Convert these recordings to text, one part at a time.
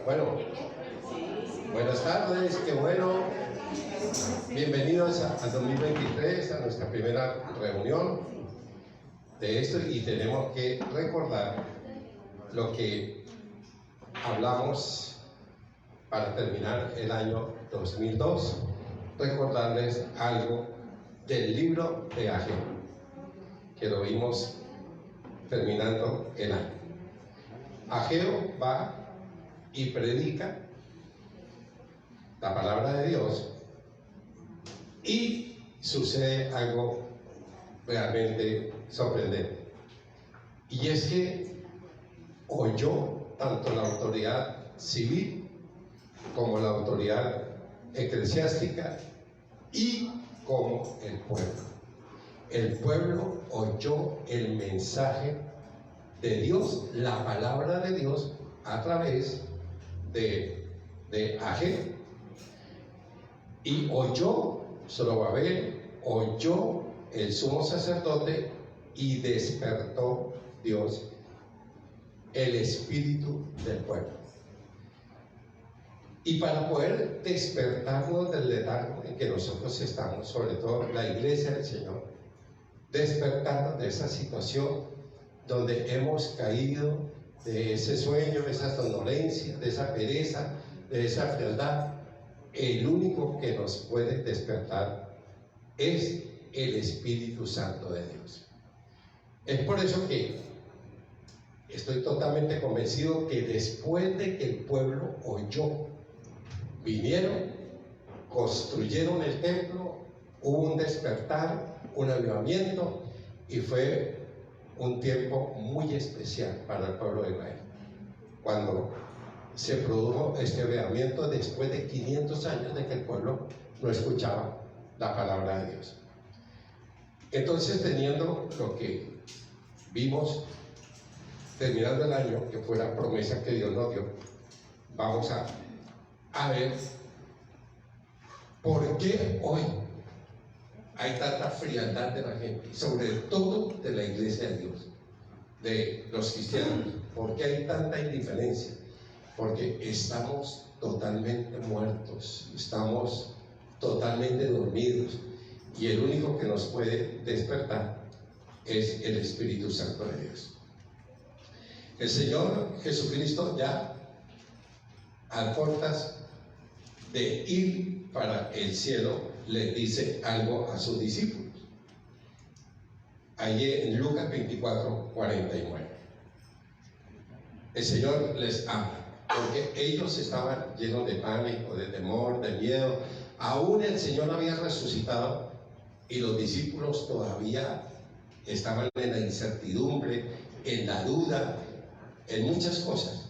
Bueno, buenas tardes, qué bueno. Bienvenidos a 2023, a nuestra primera reunión de esto, y tenemos que recordar lo que hablamos para terminar el año 2002, recordarles algo del libro de Ageo, que lo vimos terminando el año. Ageo va y predica la palabra de Dios y sucede algo realmente sorprendente, y es que oyó tanto la autoridad civil como la autoridad eclesiástica y como el pueblo. El pueblo oyó el mensaje de Dios, la palabra de Dios, a través de Ageo. Y oyó Zorobabel, oyó el sumo sacerdote, y despertó Dios el espíritu del pueblo. Y para poder despertarnos del letargo en que nosotros estamos, sobre todo la iglesia del Señor, despertarnos de esa situación donde hemos caído, de ese sueño, de esa somnolencia, de esa pereza, de esa frialdad, el único que nos puede despertar es el Espíritu Santo de Dios. Es por eso que estoy totalmente convencido que después de que el pueblo oyó, vinieron, construyeron el templo, hubo un despertar, un avivamiento, y fue un tiempo muy especial para el pueblo de Israel, cuando se produjo este avivamiento después de 500 años de que el pueblo no escuchaba la palabra de Dios. Entonces, teniendo lo que vimos terminando el año, que fue la promesa que Dios nos dio, vamos a ver por qué hoy hay tanta frialdad de la gente, sobre todo de la iglesia de Dios, de los cristianos. ¿Por qué hay tanta indiferencia? Porque estamos totalmente muertos, estamos totalmente dormidos, y el único que nos puede despertar es el Espíritu Santo de Dios. El Señor Jesucristo, ya a puertas de ir para el cielo, le dice algo a sus discípulos. Allí en Lucas 24:49. El Señor les habla, porque ellos estaban llenos de pánico, de temor, de miedo. Aún el Señor había resucitado y los discípulos todavía estaban en la incertidumbre, en la duda, en muchas cosas.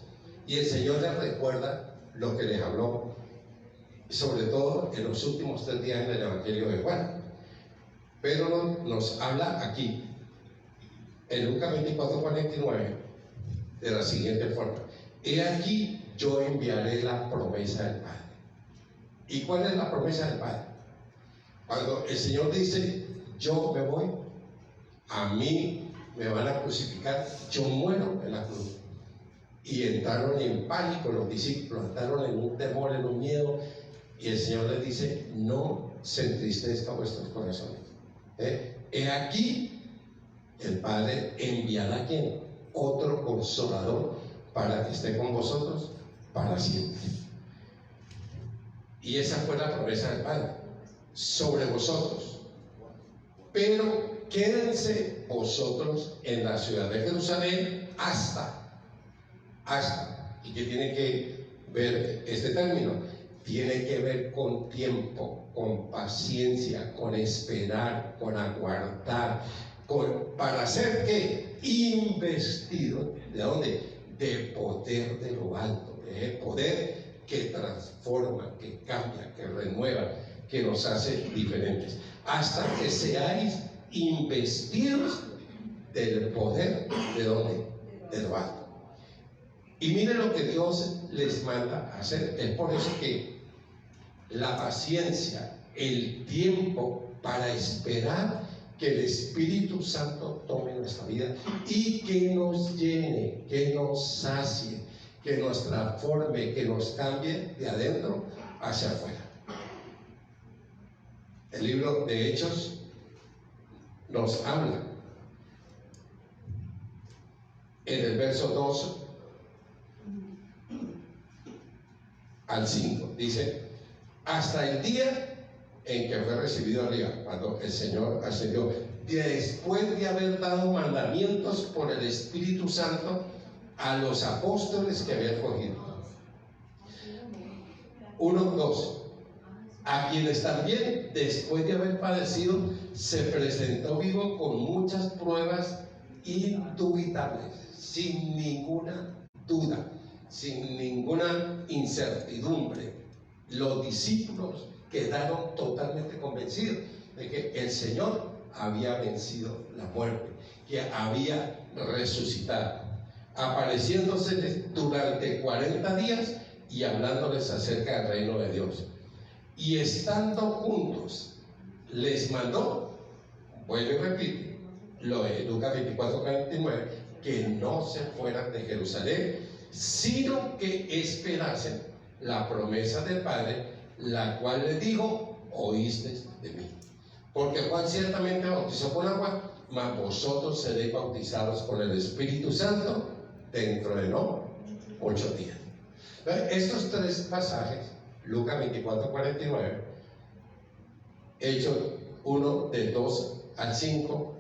Y el Señor les recuerda lo que les habló, sobre todo en los últimos 3 días en el Evangelio de Juan. Pero nos habla aquí, en Lucas 24:49, de la siguiente forma: he aquí, yo enviaré la promesa del Padre. ¿Y cuál es la promesa del Padre? Cuando el Señor dice, yo me voy, a mí me van a crucificar, yo muero en la cruz. Y entraron en pánico los discípulos, entraron en un temor, en un miedo, y el Señor les dice, no se entristezca vuestros corazones. He aquí, el Padre enviará a quien, otro consolador, para que esté con vosotros para siempre. Y esa fue la promesa del Padre sobre vosotros. Pero quédense vosotros en la ciudad de Jerusalén hasta. ¿Y qué tiene que ver este término? Tiene que ver con tiempo, con paciencia, con esperar, con aguardar, para hacer ¿qué? Investido. ¿De dónde? De poder de lo alto, de poder que transforma, que cambia, que renueva, que nos hace diferentes, hasta que seáis investidos del poder. ¿De dónde? De lo alto. Y miren lo que Dios les manda a hacer. Es por eso que la paciencia, el tiempo para esperar que el Espíritu Santo tome nuestra vida y que nos llene, que nos sacie, que nos transforme, que nos cambie de adentro hacia afuera. El libro de Hechos nos habla en el verso 2 al 5, dice: hasta el día en que fue recibido arriba, cuando el Señor ascendió, después de haber dado mandamientos por el Espíritu Santo a los apóstoles que había escogido. 1, 2. A quienes también, después de haber padecido, se presentó vivo con muchas pruebas indubitables, sin ninguna duda, sin ninguna incertidumbre. Los discípulos quedaron totalmente convencidos de que el Señor había vencido la muerte, que había resucitado, apareciéndoseles durante 40 días y hablándoles acerca del reino de Dios. Y estando juntos, les mandó, vuelve y repite, lo de Lucas 24:49, que no se fueran de Jerusalén, sino que esperasen la promesa del Padre, la cual les dijo: oísteis de mí. Porque Juan ciertamente bautizó con agua, mas vosotros seréis bautizados con el Espíritu Santo dentro de 8 días. Estos tres pasajes, Lucas 24:49, Hechos 1 del 2 al 5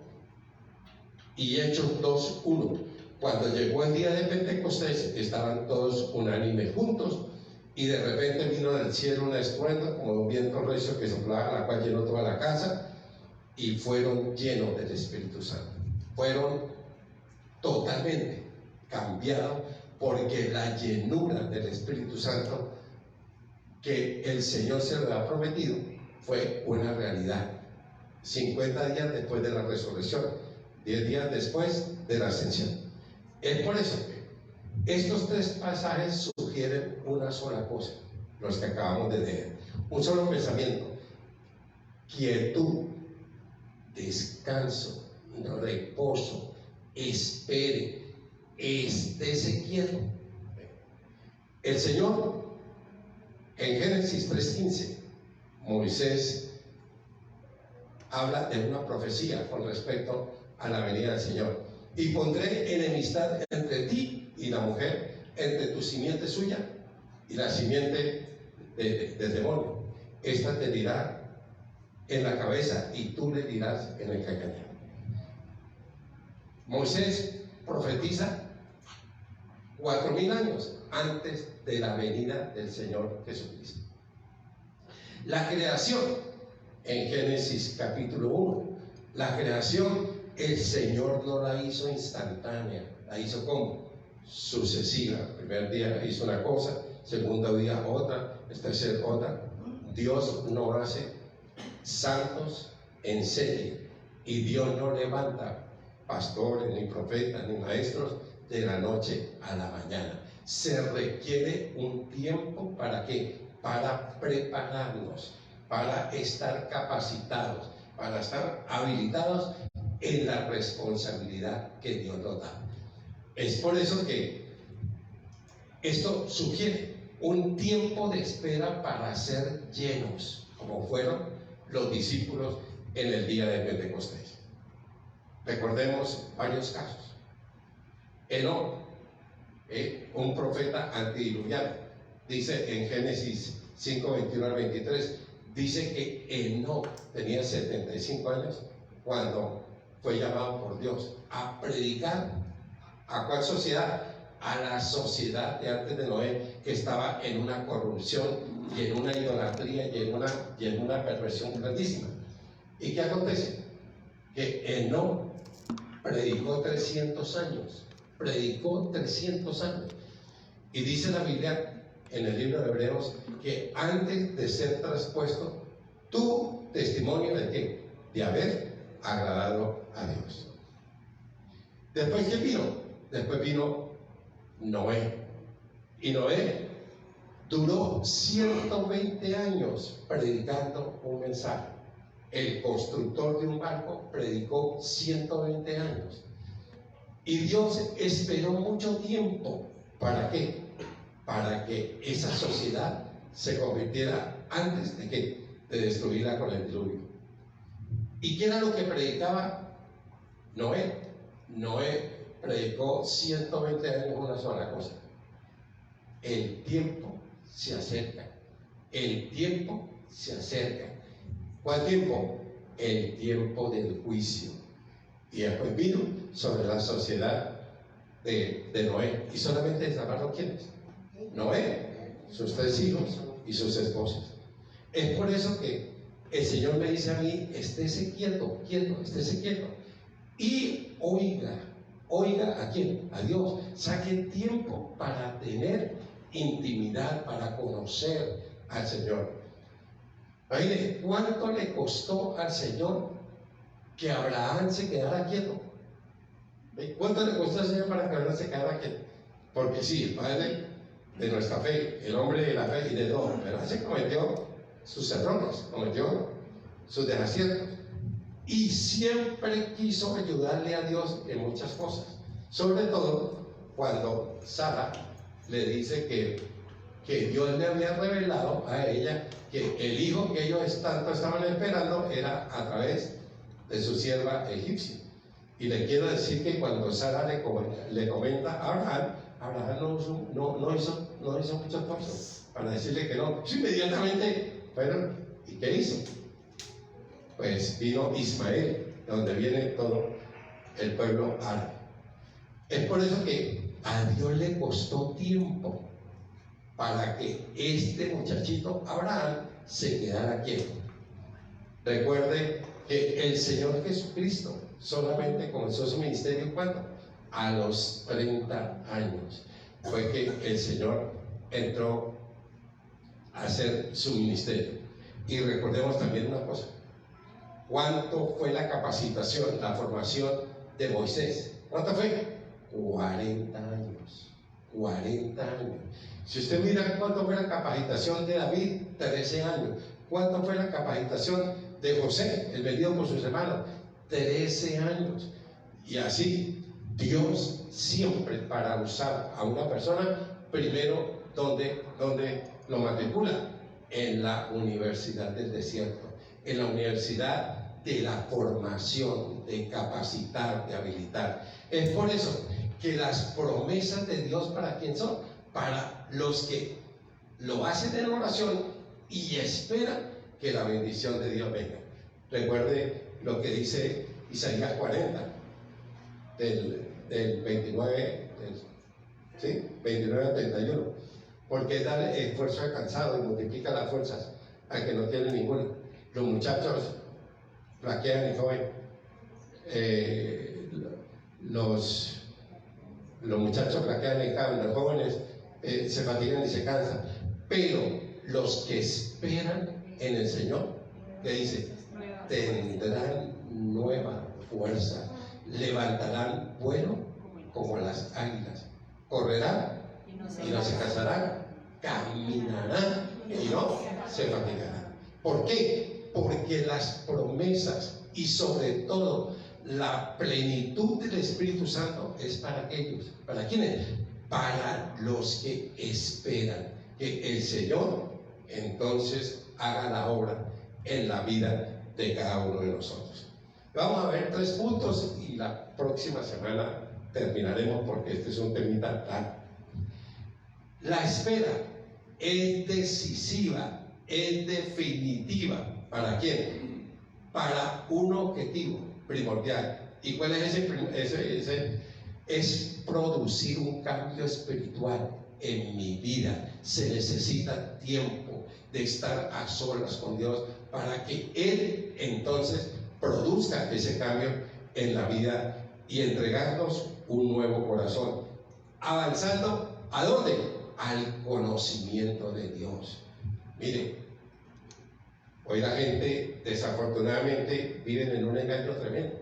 y Hechos 2:1. Cuando llegó el día de Pentecostés, estaban todos unánimes juntos, y de repente vino del cielo una estruendo como un viento recio que soplaba, la cual llenó toda la casa, y fueron llenos del Espíritu Santo. Fueron totalmente cambiados, porque la llenura del Espíritu Santo que el Señor se lo ha prometido fue una realidad. 50 días después de la resurrección, 10 días después de la ascensión. Es por eso que estos tres pasajes sugieren una sola cosa, los que acabamos de leer. Un solo pensamiento: quietud, descanso, reposo, espere, estése quieto. El Señor, en Génesis 3:15, Moisés habla de una profecía con respecto a la venida del Señor. Y pondré enemistad entre ti y la mujer, entre tu simiente suya y la simiente del demonio. Esta te dirá en la cabeza y tú le dirás en el calcañar. Moisés profetiza 4000 años antes de la venida del Señor Jesucristo. La creación, en Génesis capítulo 1, la creación, el Señor no la hizo instantánea, la hizo como sucesiva. El primer día hizo una cosa, segundo día otra, el tercer otra. Dios no hace santos en serie, y Dios no levanta pastores, ni profetas, ni maestros de la noche a la mañana. Se requiere un tiempo ¿para qué? Para prepararnos, para estar capacitados, para estar habilitados en la responsabilidad que Dios nos da. Es por eso que esto sugiere un tiempo de espera para ser llenos, como fueron los discípulos en el día de Pentecostés. Recordemos varios casos. Enoc, un profeta antediluviano, dice en Génesis 5:21 al 23, dice que Enoc tenía 75 años cuando fue llamado por Dios a predicar. ¿A cuál sociedad? A la sociedad de antes de Noé, que estaba en una corrupción y en una idolatría y en una perversión grandísima. ¿Y qué acontece? Que Enoc predicó 300 años. Predicó 300 años. Y dice la Biblia en el libro de Hebreos que antes de ser traspuesto, tuvo testimonio de qué? De haber agradado a Dios. Después, ¿qué vino? Después vino Noé. Y Noé duró 120 años predicando un mensaje. El constructor de un barco predicó 120 años. Y Dios esperó mucho tiempo. ¿Para qué? para que esa sociedad se convirtiera antes de destruirla con el diluvio. ¿Y qué era lo que predicaba Noé? Noé predicó 120 años una sola cosa: el tiempo se acerca, el tiempo se acerca. ¿Cuál tiempo? El tiempo del juicio. Y después vino sobre la sociedad de Noé, y solamente salvaron ¿quiénes? Noé, sus 3 hijos y sus esposas. Es por eso que el Señor me dice a mí: estése quieto, estése quieto, y oiga ¿a quién? A Dios. Saque tiempo para tener intimidad, para conocer al Señor. Mire, ¿cuánto le costó al Señor que Abraham se quedara quieto? ¿Cuánto le costó al Señor para que Abraham se quedara quieto? Porque sí, el padre de nuestra fe, el hombre de la fe y de todo, pero se cometió sus errores, cometió sus desaciertos, y siempre quiso ayudarle a Dios en muchas cosas, sobre todo cuando Sara le dice que Dios le había revelado a ella que el hijo que ellos tanto estaban esperando era a través de su sierva egipcia. Y le quiero decir que cuando Sara le comenta a Abraham no hizo mucho esfuerzo para decirle que no. Inmediatamente fueron, ¿y qué hizo? Pues vino Ismael, de donde viene todo el pueblo árabe. Es por eso que a Dios le costó tiempo para que este muchachito Abraham se quedara quieto. Recuerde que el Señor Jesucristo solamente comenzó su ministerio ¿cuándo? A los 30 años. Fue que el Señor entró a hacer su ministerio. Y recordemos también una cosa: ¿cuánto fue la capacitación, la formación de Moisés? ¿Cuánto fue? 40 años. 40 años. Si usted mira cuánto fue la capacitación de David, 13 años. ¿Cuánto fue la capacitación de José, el vendido por sus hermanos? 13 años. Y así, Dios siempre, para usar a una persona, primero, ¿dónde lo matricula? En la universidad del desierto, en la universidad de la formación, de capacitar, de habilitar. Es por eso que las promesas de Dios, ¿para quién son? Para los que lo hacen en oración y esperan que la bendición de Dios venga. Recuerde lo que dice Isaías 40, del 29, 29 al 31. Porque da esfuerzo al cansado y multiplica las fuerzas al que no tiene ninguna. Los muchachos flaquean y joven. Los muchachos flaquean y caen, los jóvenes se fatigan y se cansan. Pero los que esperan en el Señor, ¿qué dice? Tendrán nueva fuerza, levantarán vuelo como las águilas, correrán y no se cansarán, caminarán y no se fatigarán. ¿Por qué? Porque las promesas y sobre todo la plenitud del Espíritu Santo es para aquellos. ¿Para quiénes? Para los que esperan que el Señor entonces haga la obra en la vida de cada uno de nosotros. Vamos a ver 3 puntos y la próxima semana terminaremos, porque este es un temita largo. La espera es decisiva, es definitiva. ¿Para quién? Para un objetivo primordial. ¿Y cuál es ese? Es producir un cambio espiritual en mi vida. Se necesita tiempo de estar a solas con Dios para que Él entonces produzca ese cambio en la vida y entregarnos un nuevo corazón, avanzando ¿a dónde? Al conocimiento de Dios. Mire, hoy la gente desafortunadamente vive en un engaño tremendo.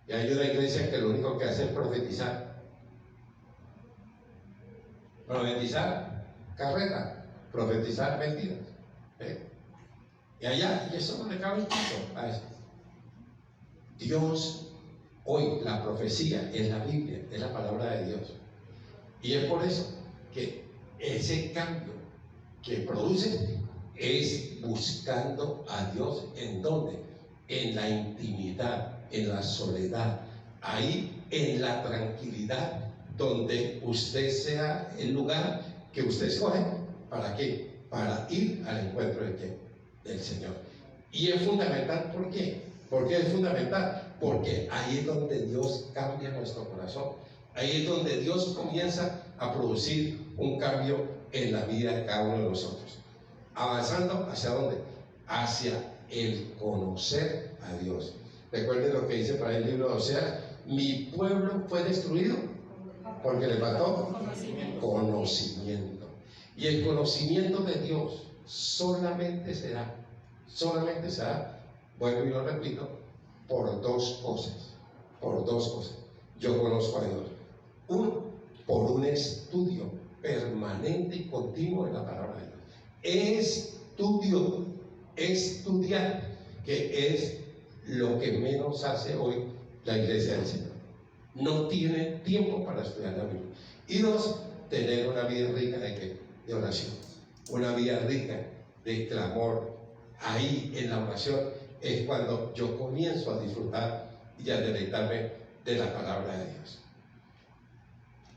Y hay una iglesia que lo único que hace es profetizar. Profetizar carrera, profetizar mentiras. Y allá, y eso no le cabe un chico a eso. Dios, hoy la profecía es la Biblia, es la palabra de Dios. Y es por eso que ese cambio que produce es buscando a Dios. ¿En dónde? En la intimidad, en la soledad, ahí en la tranquilidad, donde usted sea el lugar que usted escoge. ¿Para qué? Para ir al encuentro de ¿qué? Del Señor. Y es fundamental, ¿por qué? ¿Por qué es fundamental? Porque ahí es donde Dios cambia nuestro corazón. Ahí es donde Dios comienza a producir un cambio en la vida de cada uno de nosotros. Avanzando, ¿hacia dónde? Hacia el conocer a Dios. Recuerden lo que dice para el libro de Oseas: mi pueblo fue destruido porque le faltó conocimiento. Y el conocimiento de Dios solamente será, vuelvo y lo repito, por dos cosas. Yo conozco a Dios. Uno, por un estudio permanente y continuo de la palabra de Dios. Estudiar, que es lo que menos hace hoy la iglesia del Señor. No tiene tiempo para estudiar la Biblia. Y dos, tener una vida rica de oración, una vida rica de clamor. Ahí en la oración es cuando yo comienzo a disfrutar y a deleitarme de la palabra de Dios.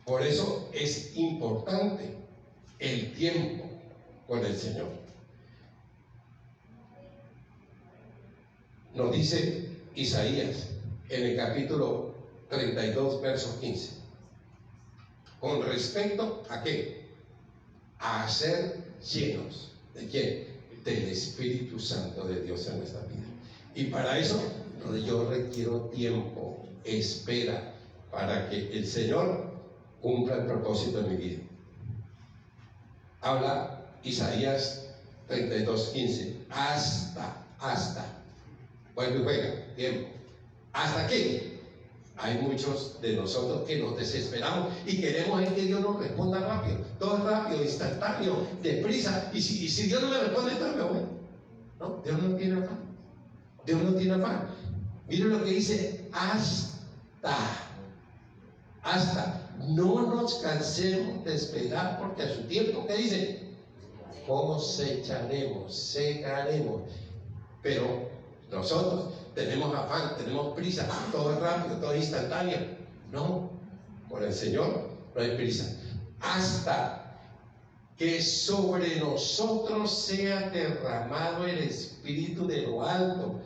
Por eso es importante el tiempo con el Señor. Nos dice Isaías en el capítulo 32, verso 15, con respecto a ¿qué? A ser llenos ¿de quién? Del Espíritu Santo de Dios en nuestra vida. Y para eso yo requiero tiempo, espera, para que el Señor cumpla el propósito de mi vida. Habla Isaías 32:15, hasta, vuelve y juega, tiempo. ¿Hasta qué? Hay muchos de nosotros que nos desesperamos y queremos que Dios nos responda rápido, todo rápido, instantáneo, deprisa. Y si Dios no me responde, entonces me voy. No, Dios no tiene afán. Dios no tiene afán. Miren lo que dice: hasta. No nos cansemos de esperar, porque a su tiempo, ¿qué dice? Cosecharemos, segaremos. Pero nosotros tenemos afán, tenemos prisa, todo es rápido, todo es instantáneo. No, con el Señor no hay prisa. Hasta que sobre nosotros sea derramado el Espíritu de lo alto,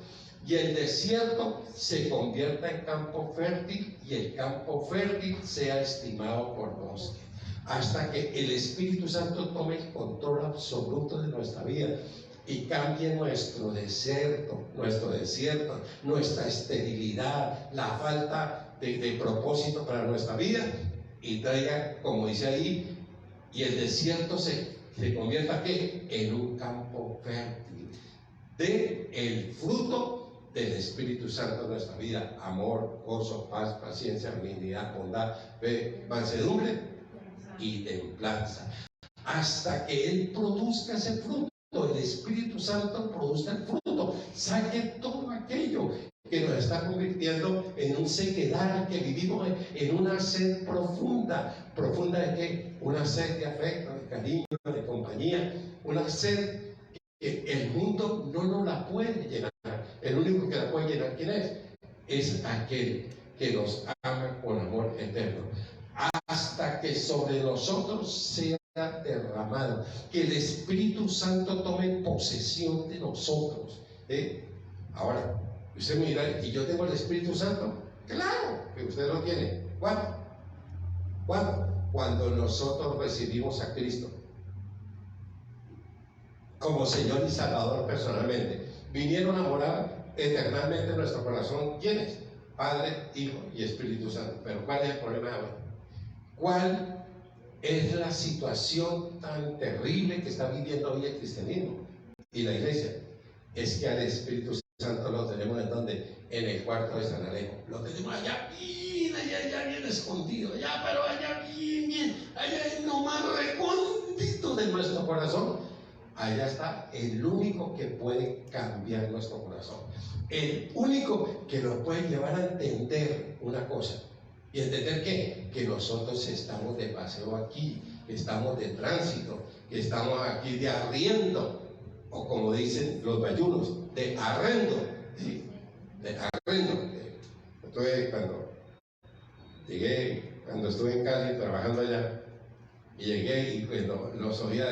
y el desierto se convierta en campo fértil, y el campo fértil sea estimado por bosque. Hasta que el Espíritu Santo tome el control absoluto de nuestra vida y cambie nuestro desierto, nuestra esterilidad, la falta de propósito para nuestra vida, y traiga, como dice ahí, y el desierto se convierta ¿qué? En un campo fértil de el fruto del Espíritu Santo en nuestra vida: amor, gozo, paz, paciencia, benignidad, bondad, fe, mansedumbre y templanza. Hasta que Él produzca ese fruto, el Espíritu Santo produzca el fruto, saque todo aquello que nos está convirtiendo en un ceguedad, que vivimos en una sed profunda. ¿Profunda de qué? Una sed de afecto, de cariño, de compañía, una sed que el mundo no nos la puede llenar. El único que la puede llenar, ¿quién es? Es aquel que nos ama con amor eterno. Hasta que sobre nosotros sea derramado, que el Espíritu Santo tome posesión de nosotros. Ahora, usted me dirá: ¿y yo tengo el Espíritu Santo? Claro que usted lo tiene. ¿Cuándo? Cuando nosotros recibimos a Cristo como Señor y Salvador personalmente. Vinieron a morar eternamente en nuestro corazón. ¿Quiénes? Padre, Hijo y Espíritu Santo. Pero ¿cuál es el problema ahora? ¿Cuál es la situación tan terrible que está viviendo hoy el cristianismo y la iglesia? Es que al Espíritu Santo lo tenemos ¿en dónde? En el cuarto de San Alejo. Lo tenemos allá bien escondido, pero allá bien, allá en lo más recóndito de nuestro corazón. Allá está el único que puede cambiar nuestro corazón, el único que nos puede llevar a entender una cosa. ¿Y entender qué? Que nosotros estamos de paseo aquí, que estamos de tránsito, que estamos aquí de arriendo, o como dicen los bayunos, de arrendo, ¿sí? De arrendo. Entonces, cuando estuve en Cali trabajando allá, y llegué y pues los oía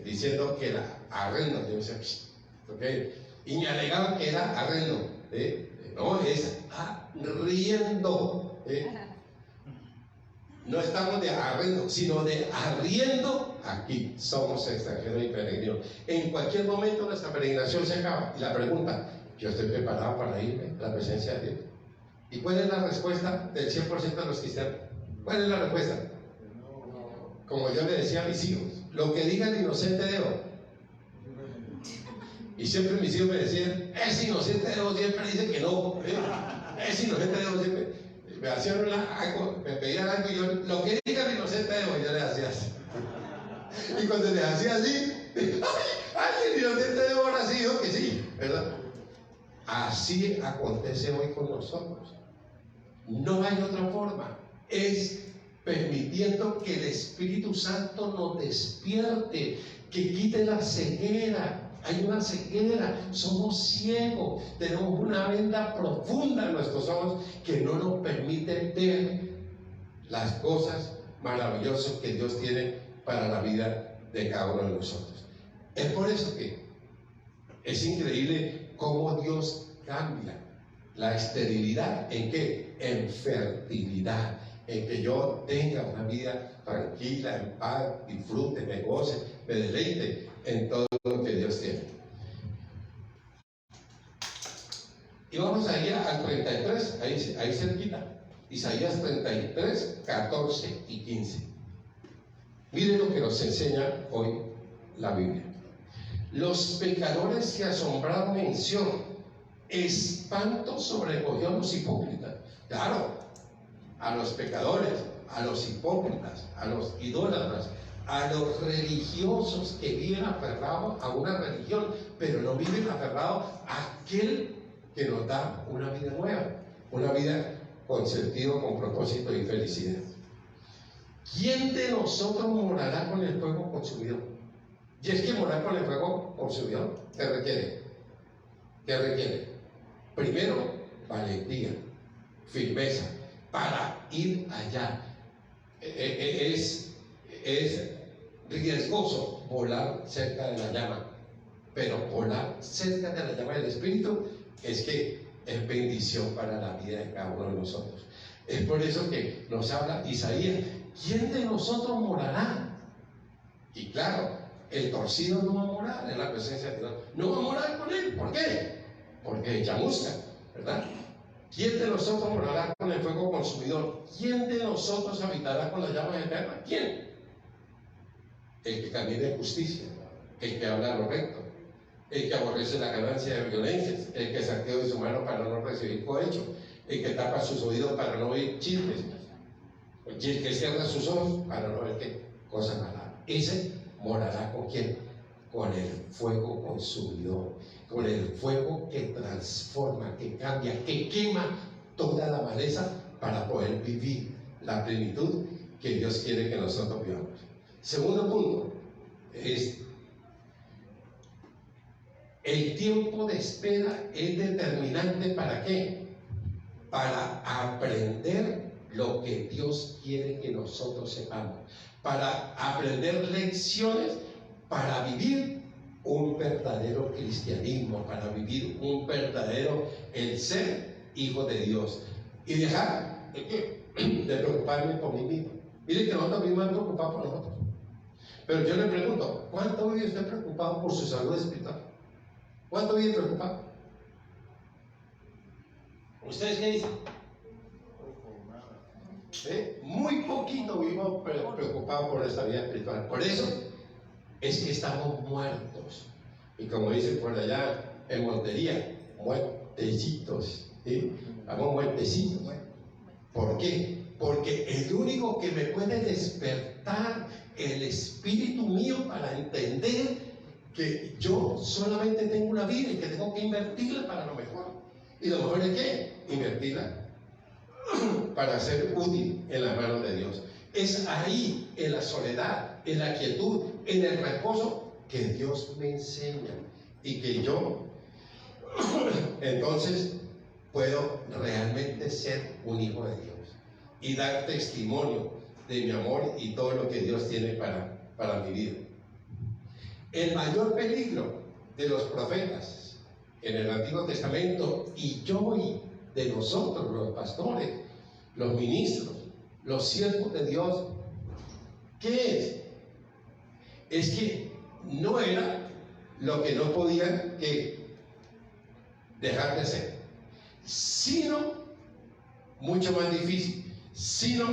diciendo que era arrendo. Yo decía, okay. Y me alegaban que era arrendo. No, es arriendo. No estamos de arrendo, sino de arriendo. Aquí somos extranjeros y peregrinos. En cualquier momento nuestra peregrinación se acaba. Y la pregunta, yo estoy preparado para irme a la presencia de Dios. ¿Y cuál es la respuesta del 100% de los cristianos? ¿Cuál es la respuesta? Como yo le decía a mis hijos, lo que diga el inocente de hoy. Y siempre mis hijos me decían, es inocente de hoy, siempre dice que no. Es inocente de hoy, siempre. Me hacían algo, me pedían algo y yo, lo que diga el inocente de hoy, yo le hacía así. Y cuando les hacía así, ay, el inocente de hoy ha sido que sí, ¿verdad? Así acontece hoy con nosotros. No hay otra forma. Es permitiendo que el Espíritu Santo nos despierte, que quite la ceguera. Hay una ceguera, somos ciegos, tenemos una venda profunda en nuestros ojos que no nos permite ver las cosas maravillosas que Dios tiene para la vida de cada uno de nosotros. Es por eso que es increíble cómo Dios cambia la esterilidad. ¿En qué? En fertilidad. En que yo tenga una vida tranquila, en paz, disfrute, me goce, me deleite en todo lo que Dios tiene. Y vamos allá al 33, ahí cerquita. Isaías 33, 14 y 15. Miren lo que nos enseña hoy la Biblia. Los pecadores se asombraron en Sión, espanto sobrecogió a los hipócritas. Claro, a los pecadores, a los hipócritas, a los idólatras, a los religiosos que viven aferrados a una religión, pero no viven aferrados a aquel que nos da una vida nueva, una vida con sentido, con propósito y felicidad. ¿Quién de nosotros morará con el fuego consumidor? Y es que morar con el fuego consumidor, ¿qué requiere? ¿Qué requiere? Primero, valentía, firmeza, para ir allá. Es riesgoso volar cerca de la llama, pero volar cerca de la llama del Espíritu es que es bendición para la vida de cada uno de nosotros. Es por eso que nos habla Isaías, ¿quién de nosotros morará? Y claro, el torcido no va a morar en la presencia de Dios, no va a morar con él. ¿Por qué? Porque chamusca, ¿verdad? ¿Quién de nosotros morará con el fuego consumidor? ¿Quién de nosotros habitará con la llama eterna? ¿Quién? El que camina en justicia, el que habla lo recto, el que aborrece la ganancia de violencias, el que saqueó de su mano para no recibir cohecho, el que tapa sus oídos para no oír chismes, el que cierra sus ojos para no ver qué cosa mala. Ese morará con quién? Con el fuego consumidor, con el fuego que transforma, que cambia, que quema toda la maleza para poder vivir la plenitud que Dios quiere que nosotros vivamos. Segundo punto es el tiempo de espera es determinante. ¿Para qué? Para aprender lo que Dios quiere que nosotros sepamos, para aprender lecciones, para vivir un verdadero cristianismo, para vivir un verdadero el ser hijo de Dios y dejar de preocuparme por mí mismo. Mire que nosotros mismos nos preocupamos por nosotros, pero yo le pregunto, ¿cuánto vive usted preocupado por su salud espiritual? ¿Cuánto vive preocupado? ¿Ustedes qué dicen? Muy poquito vivimos preocupados por nuestra vida espiritual. Por eso es que estamos muertos. Y como dicen por allá en Montería, muertecitos. ¿Sí? Estamos muertecitos. ¿Por qué? Porque el único que me puede despertar el espíritu mío para entender que yo solamente tengo una vida y que tengo que invertirla para lo mejor. ¿Y lo mejor es qué? Invertirla para ser útil en las manos de Dios. Es ahí, en la soledad, en la quietud, en el reposo, que Dios me enseña y que yo entonces puedo realmente ser un hijo de Dios y dar testimonio de mi amor y todo lo que Dios tiene para mi vida. El mayor peligro de los profetas en el Antiguo Testamento y hoy de nosotros, los pastores, los ministros, los siervos de Dios, ¿qué es? Es que no era lo que no podían dejar de ser, sino mucho más difícil, sino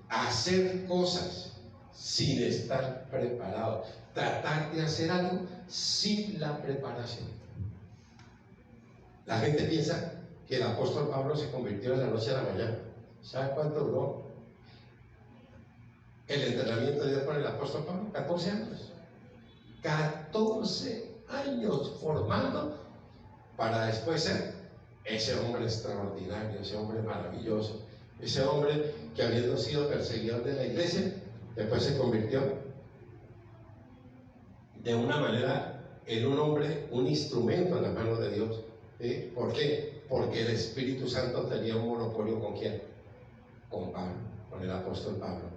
hacer cosas sin estar preparado, tratar de hacer algo sin la preparación. La gente piensa que el apóstol Pablo se convirtió de la noche a la mañana. ¿Sabe cuánto duró el entrenamiento de Dios con el apóstol Pablo? 14 años. 14 años formando para después ser ese hombre extraordinario, ese hombre maravilloso, ese hombre que, habiendo sido perseguidor de la iglesia, después se convirtió de una manera en un hombre, un instrumento en las manos de Dios. ¿Sí? ¿Por qué? Porque el Espíritu Santo tenía un monopolio ¿con quién? Con Pablo, con el apóstol Pablo.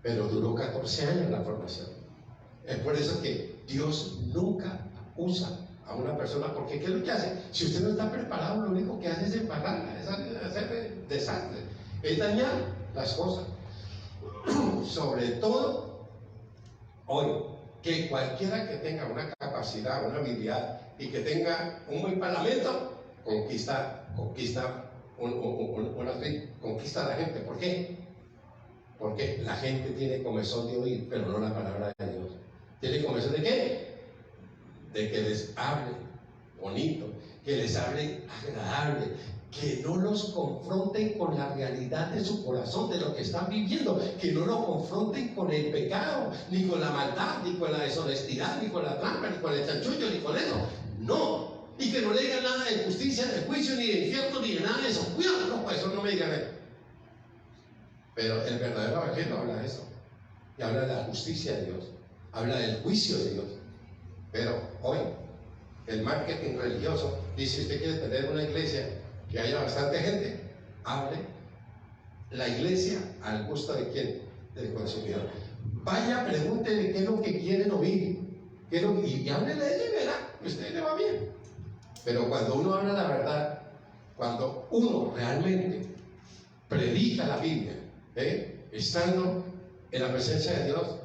Pero duró 14 años la formación. Es por eso que Dios nunca usa a una persona, porque ¿qué es lo que hace? Si usted no está preparado, lo único que hace es embarrarla, es hacer desastre, es dañar las cosas. Sobre todo hoy, que cualquiera que tenga una capacidad, una habilidad y que tenga un buen parlamento, conquista a la gente. ¿Por qué? Porque la gente tiene comezón de oír, pero no la palabra de Dios. ¿Tiene comezón de qué? De que les hable bonito, que les hable agradable, que no los confronten con la realidad de su corazón, de lo que están viviendo, que no lo confronten con el pecado, ni con la maldad, ni con la deshonestidad, ni con la trampa, ni con el chanchullo, ni con eso. No, y que no le digan nada de justicia, de juicio, ni de infierno, ni de nada de eso. Cuidado, no, pues eso no me digan eso. Pero el verdadero evangelio habla de eso, y habla de la justicia de Dios, habla del juicio de Dios. Pero hoy el marketing religioso dice: usted quiere tener una iglesia que haya bastante gente, hable la iglesia al gusto de quién, del consumidor. Vaya, pregúntele qué es lo que quieren oír, y háblele de ella y verá que a usted le va bien. Pero cuando uno habla la verdad, cuando uno realmente predica la Biblia, estando en la presencia de Dios,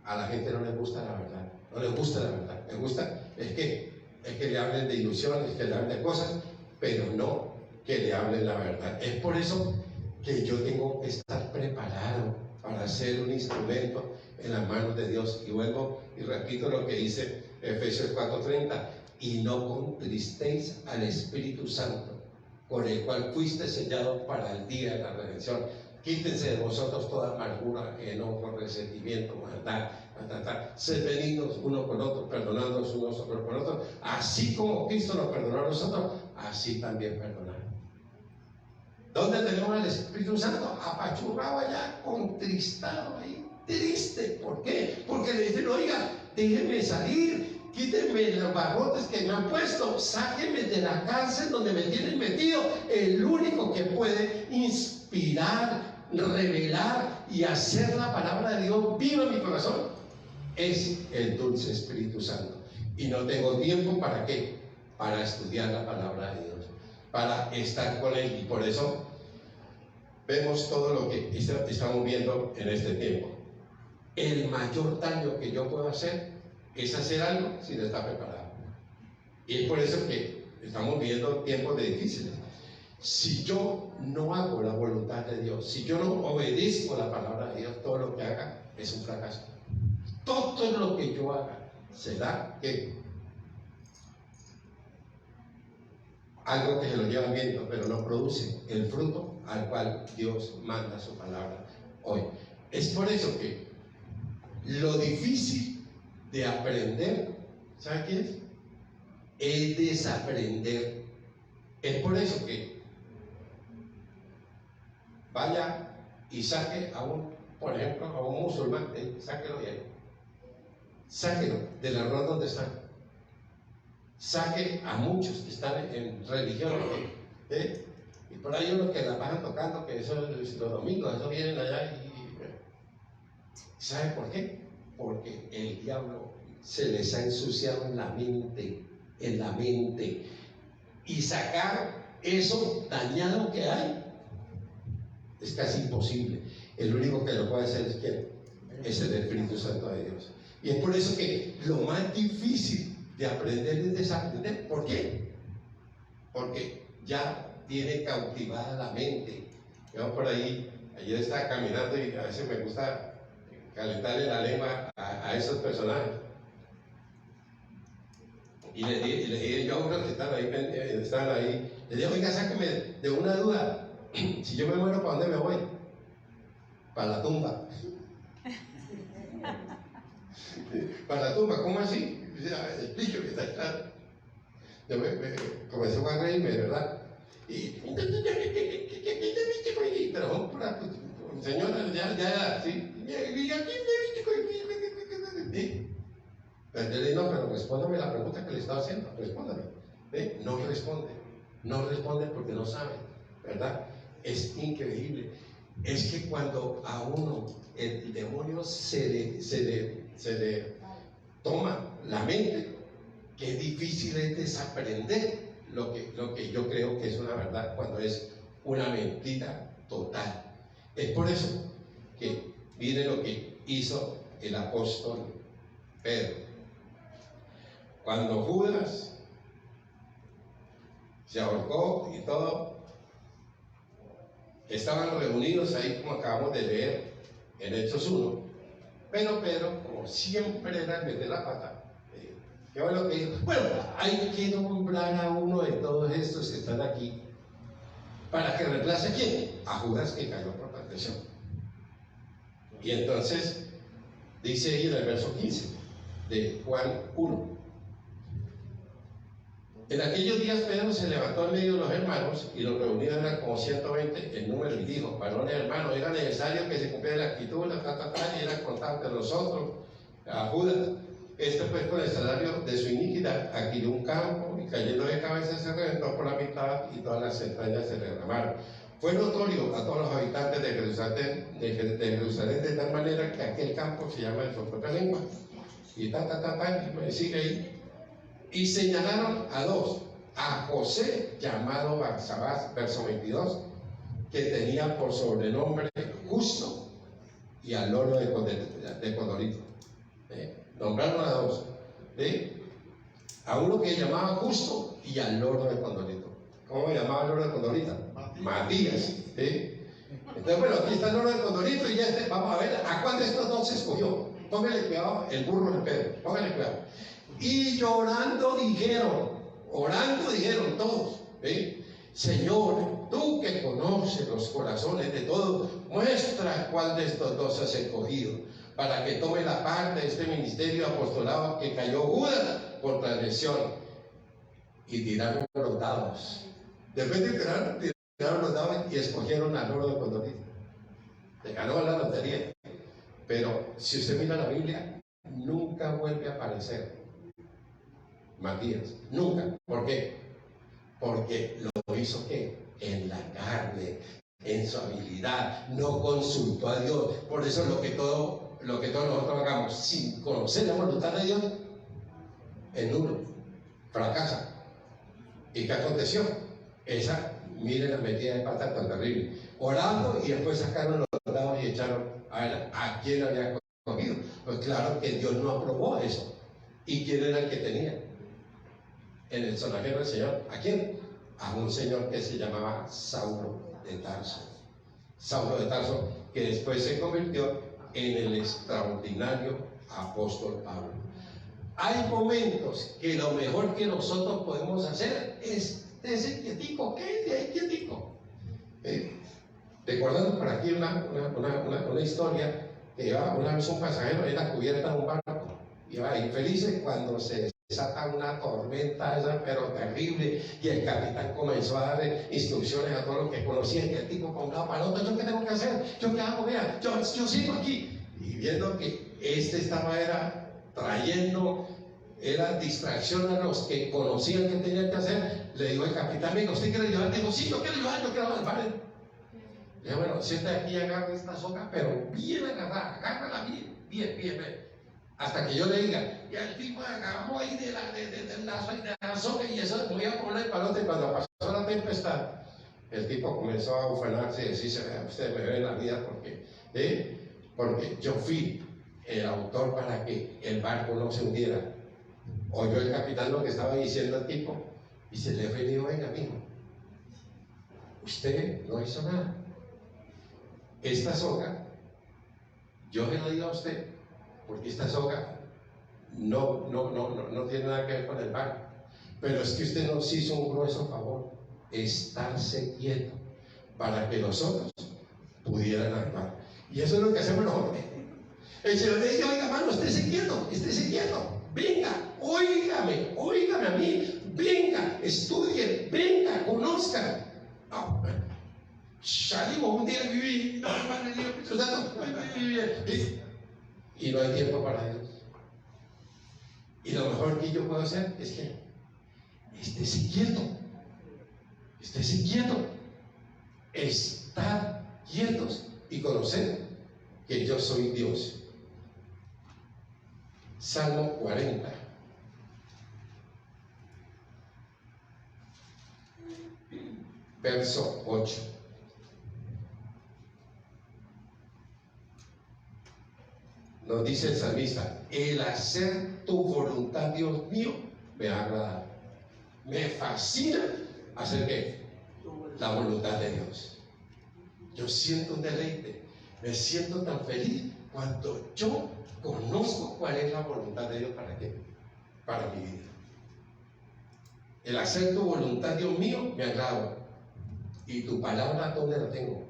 a la gente no le gusta la verdad, no le gusta la verdad. Le gusta es que le hablen de ilusiones, que le hablen de cosas, pero no que le hablen la verdad. Es por eso que yo tengo que estar preparado para ser un instrumento en las manos de Dios. Y vuelvo y repito lo que dice Efesios 4:30: y no contristéis al Espíritu Santo, con el cual fuiste sellado para el día de la redención. Quítense de vosotros toda amargura, enojo, resentimiento, maldad, sed benignos uno con otro, perdonándonos unos con otros, así como Cristo nos perdonó a nosotros, así también perdonar. ¿Dónde tenemos al Espíritu Santo? Apachurrado allá, contristado ahí, triste. ¿Por qué? Porque le dicen: oiga, déjenme salir, quítenme los barrotes que me han puesto, sáquenme de la cárcel donde me tienen metido. El único que puede inspirar, revelar y hacer la palabra de Dios viva en mi corazón es el dulce Espíritu Santo. Y no tengo tiempo ¿para qué? Para estudiar la palabra de Dios, para estar con Él. Y por eso vemos todo lo que estamos viendo en este tiempo. El mayor daño que yo puedo hacer es hacer algo sin estar preparado. Y es por eso que estamos viviendo tiempos difíciles. Si yo no hago la voluntad de Dios, si yo no obedezco la palabra de Dios, todo lo que haga es un fracaso. Todo lo que yo haga será algo que se lo lleva al viento, pero no produce el fruto al cual Dios manda su palabra hoy. Es por eso que lo difícil de aprender, ¿sabe qué es? Es desaprender. Es por eso que vaya y saque a un por ejemplo, a un musulmán, sáquelo de ahí. Sáquelo del error donde están. Saque a muchos que están en religión. Y por ahí unos que la pasan tocando, que eso es los domingos, eso vienen allá y ¿sabe por qué? Porque el diablo se les ha ensuciado en la mente, y sacar eso dañado que hay es casi imposible. El único que lo puede hacer es ¿quién? Es el Espíritu Santo de Dios. Y es por eso que lo más difícil de aprender es desaprender. ¿Por qué? Porque ya tiene cautivada la mente. Yo por ahí, ayer estaba caminando y a veces me gusta calentarle la lengua a esos personajes. Y le dije yo a unos que estaban ahí, le dije, oiga, sáqueme de una duda. Si yo me muero, ¿para dónde me voy? Para la tumba. Para la tumba, ¿cómo así? Explíqueme, está claro. Yo comencé a reírme, ¿verdad? Y pero señora, ya, sí. No, pero respóndame la pregunta que le estaba haciendo, respóndame. No responde porque no sabe, ¿verdad? Es increíble. Es que cuando a uno el demonio se le toma la mente, qué difícil es desaprender lo que yo creo que es una verdad cuando es una mentira total. Es por eso que viene lo que hizo el apóstol Pedro. Cuando Judas se ahorcó y todo, estaban reunidos ahí como acabamos de leer en Hechos 1, pero Pedro, como siempre era el meter la pata, ¿qué fue lo que dijo? Bueno, hay que nombrar a uno de todos estos que están aquí para que reemplace a quién, a Judas, que cayó por transgresión. Y entonces dice ahí en el verso 15 de Juan 1: en aquellos días Pedro se levantó en medio de los hermanos, y los reunidos eran como 120 en número, y dijo: varones hermanos, era necesario que se cumpliera la escritura, y era contado entre nosotros a Judas. Pues con el salario de su iniquidad adquirió un campo, y cayendo de cabeza se reventó por la mitad, y todas las entrañas se derramaron. Fue notorio a todos los habitantes de Jerusalén de tal manera que aquel campo se llama en su propia lengua. Y y sigue ahí. Y señalaron a dos: a José, llamado Barsabás, verso 22, que tenía por sobrenombre Justo, y al loro de Condorito. Nombraron a dos: a uno que llamaba Justo y al loro de Condorito. ¿Cómo llamaba el loro de Condorito? Matías. Entonces, bueno, aquí está el loro de Condorito, y vamos a ver a cuál de estos dos se escogió. Póngale cuidado, el burro de Pedro, póngale cuidado. Y orando dijeron todos: Señor, tú que conoces los corazones de todos, muestra cuál de estos dos has escogido, para que tome la parte de este ministerio apostolado que cayó Judas por transgresión. Y tiraron los dados. Después de tiraron los dados y escogieron al loro de Condorito. Le ganó la lotería. Pero si usted mira la Biblia, nunca vuelve a aparecer Matías, nunca. ¿Por qué? Porque lo hizo ¿qué? En la carne, en su habilidad, no consultó a Dios. Por eso lo que todos nosotros hagamos sin conocer la voluntad de Dios es nulo, fracasa. ¿Y qué aconteció? Miren la metida de pata tan terrible. Orando, y después sacaron los dados y echaron a ver a quién había cogido. Pues claro que Dios no aprobó eso. ¿Y quién era el que tenía en el sonajero del Señor? ¿A quién? A un señor que se llamaba Saulo de Tarso. Saulo de Tarso, que después se convirtió en el extraordinario apóstol Pablo. Hay momentos que lo mejor que nosotros podemos hacer es ese quietico, quédate ahí quietico. Recordando por aquí una historia que llevaba una vez un pasajero en la cubierta de un barco, iba infeliz cuando se desata una tormenta esa, pero terrible, y el capitán comenzó a dar instrucciones a todos los que conocían, que el tipo con un para el otro, ¿yo qué tengo que hacer? ¿Yo qué hago? Vea, yo sigo aquí. Y viendo que estaba trayendo distracción a los que conocían que tenían que hacer, le digo al capitán, amigo, ¿usted quiere ayudar? Digo, sí, yo quiero ayudar, vale. Le digo, bueno, siéntate aquí y agarra esta soga, pero bien agarrada, agárrala bien. Hasta que yo le diga, y el tipo agarró ahí del lazo y de la soga, y eso voy a poner el palote. Cuando pasó la tempestad, el tipo comenzó a ufanarse y decirse, usted me ve en la vida porque yo fui el autor para que el barco no se hundiera. Oyó el capitán lo que estaba diciendo el tipo y se le dijo, venga, mijo, usted no hizo nada. Esta soga, yo se la digo a usted, porque esta soga no tiene nada que ver con el barco. Pero es que usted nos hizo un grueso favor, estarse quieto, para que nosotros pudieran actuar. Y eso es lo que hacemos nosotros. El Señor le dice, oiga, hermano, estése quieto, venga, óigame a mí, venga, estudien, venga, conozcan. Salimos un día a vivir, y no hay tiempo para Dios. Y lo mejor que yo puedo hacer es que estése quieto, estar quietos y conocer que yo soy Dios. Salmo 40. Verso 8. Nos dice el salmista, el hacer tu voluntad, Dios mío, me agrada. Me fascina hacer ¿qué? La voluntad de Dios. Yo siento un deleite, me siento tan feliz cuando yo conozco cuál es la voluntad de Dios. ¿Para qué? Para mi vida. El hacer tu voluntad, Dios mío, me agrada. Y tu palabra, ¿dónde la tengo?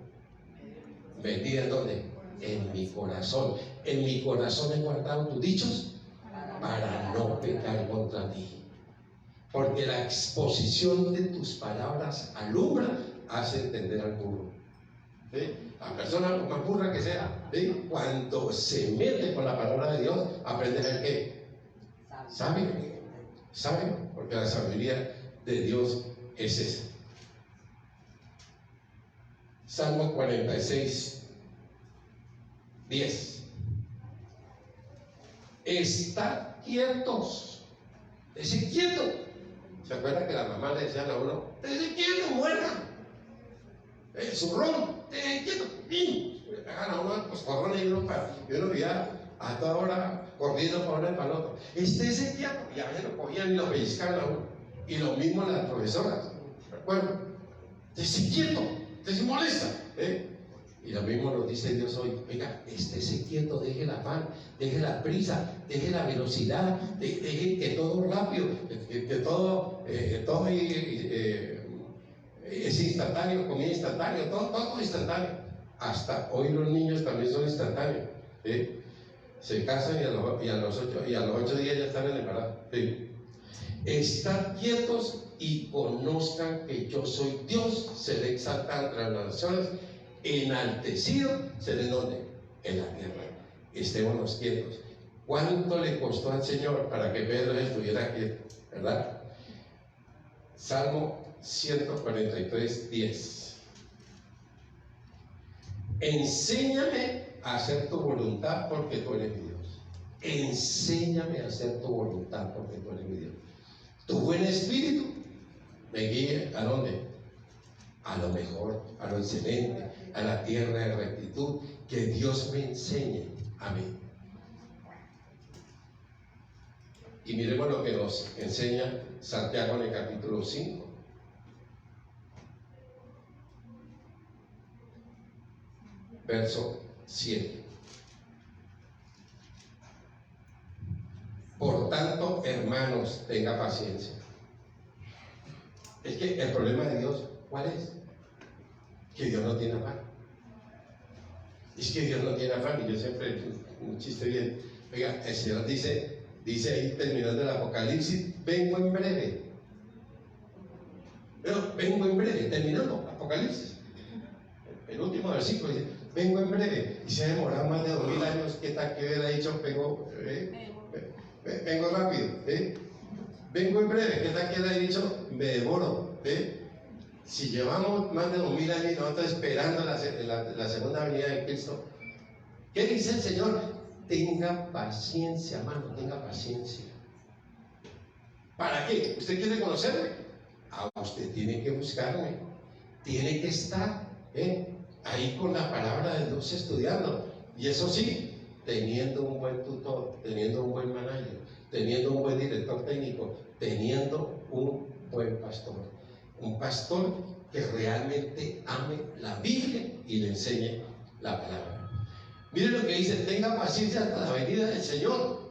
Metida ¿en dónde? En mi corazón. En mi corazón he guardado tus dichos para no pecar contra ti. Porque la exposición de tus palabras alumbra, hace entender al burro. ¿Sí? La persona más burra que sea, ¿sí? Cuando se mete con la palabra de Dios, aprende a ser ¿qué? Sabio, porque la sabiduría de Dios es esa. Salmo 46, 10. Estad quietos, esté quieto. ¿Se acuerda que la mamá le decía a uno, esté quieto, muerta? Zurrón, esté quieto. Y le pegan a uno, pues corrones y uno vivía a toda hora corriendo para uno y para el otro. Estése quieto. Y a veces lo cogían y lo pellizcaban a uno. Y lo mismo las profesoras, ¿recuerdan? Esté quieto, se molesta. Y lo mismo nos dice Dios hoy, oiga, estése quieto, deje el afán, deje la prisa, deje la velocidad, deje que todo rápido, que todo es instantáneo, comida instantánea, todo instantáneo. Hasta hoy los niños también son instantáneos. Se casan y a los 8 días ya están en el embarazo. Estad quietos y conozcan que yo soy Dios. Seré exaltado entre las naciones, enaltecido seré donde en la tierra. Estémonos quietos. ¿Cuánto le costó al Señor para que Pedro estuviera quieto? ¿Verdad? Salmo 143, 10. Enséñame a hacer tu voluntad porque tú eres mi Dios. Enséñame a hacer tu voluntad porque tú eres mi Dios. Tu buen espíritu me guíe ¿a dónde? A lo mejor, a lo excelente, a la tierra de rectitud. Que Dios me enseñe a mí. Y miremos lo que nos enseña Santiago en el capítulo 5. Verso 7. Por tanto, hermanos, tenga paciencia. Es que el problema de Dios, ¿cuál es? Que Dios no tiene afán. Es que Dios no tiene afán. Y yo siempre, un chiste bien, oiga, el Señor dice, Dice ahí, terminando el Apocalipsis, vengo en breve. Pero vengo en breve, terminando Apocalipsis. El último versículo dice, vengo en breve. Y se ha demorado más de 2000 años. ¿Qué tal que hubiera dicho, vengo rápido? Vengo en breve. ¿Qué tal que hubiera dicho, me demoro? Si llevamos más de 2000 años y nosotros esperando la segunda venida de Cristo, ¿qué dice el Señor? Tenga paciencia, hermano, tenga paciencia. ¿Para qué? ¿Usted quiere conocerme? Usted tiene que buscarme, tiene que estar ahí con la palabra de Dios estudiando. Y eso sí, teniendo un buen tutor, teniendo un buen manager, teniendo un buen director técnico, teniendo un buen pastor. Un pastor que realmente ame la Biblia y le enseñe la palabra. Mire lo que dice, tenga paciencia hasta la venida del Señor.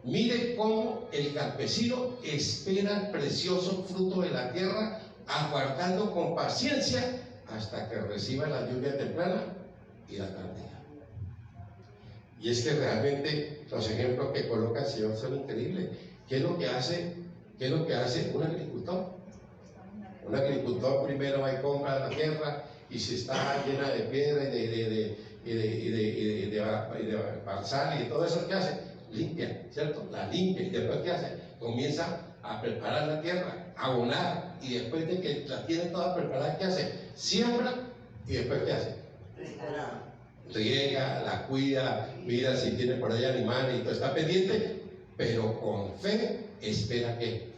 Mire cómo el campesino espera el precioso fruto de la tierra, aguardando con paciencia hasta que reciba la lluvia temprana y la tardía. Y es que realmente los ejemplos que coloca el Señor son increíbles. ¿Qué es lo que hace un agricultor? Un agricultor primero va y compra la tierra, y si está llena de piedra y de barzal y de todo eso, ¿qué hace? Limpia, ¿cierto? La limpia, y después ¿qué hace? Comienza a preparar la tierra, a abonar, y después de que la tiene toda preparada, ¿qué hace? Siembra, y después ¿qué hace? Riega, la cuida, mira si tiene por ahí animales y todo, está pendiente, pero con fe espera que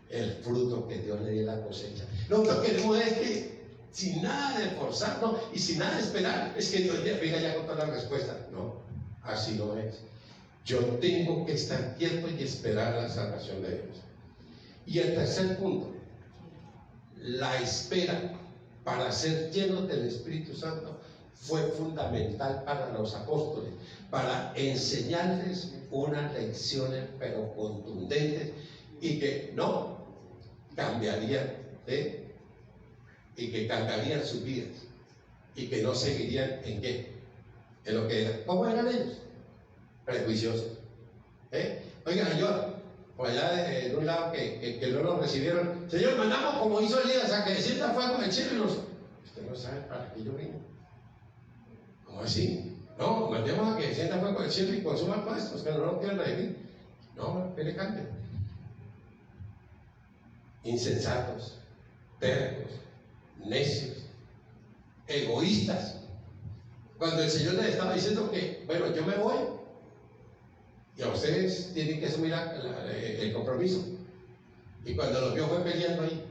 el fruto que Dios le dé la cosecha. Lo que queremos es que sin nada de forzarnos y sin nada de esperar, es que Dios venga ya con toda la respuesta. No, así no es. Yo tengo que estar quieto y esperar la salvación de Dios. Y el tercer punto, la espera para ser llenos del Espíritu Santo fue fundamental para los apóstoles, para enseñarles unas lecciones pero contundentes y que no cambiarían, y que cambiarían sus vidas y que no seguirían en qué, en lo que eran. ¿Cómo eran ellos? Prejuiciosos. Oigan, yo por allá en un lado que no nos recibieron, Señor, mandamos como hizo Elías a que descienda fuego del cielo y nos... Usted no sabe para qué yo vine. ¿Cómo así? No, mandemos a que descienda fuego del cielo y consuma todo esto, que no nos quieren redimir. No, que le cambien. Insensatos, tercos, necios, egoístas. Cuando el Señor les estaba diciendo que, bueno, yo me voy y a ustedes tienen que asumir el compromiso. Y cuando los vio fue peleando ahí.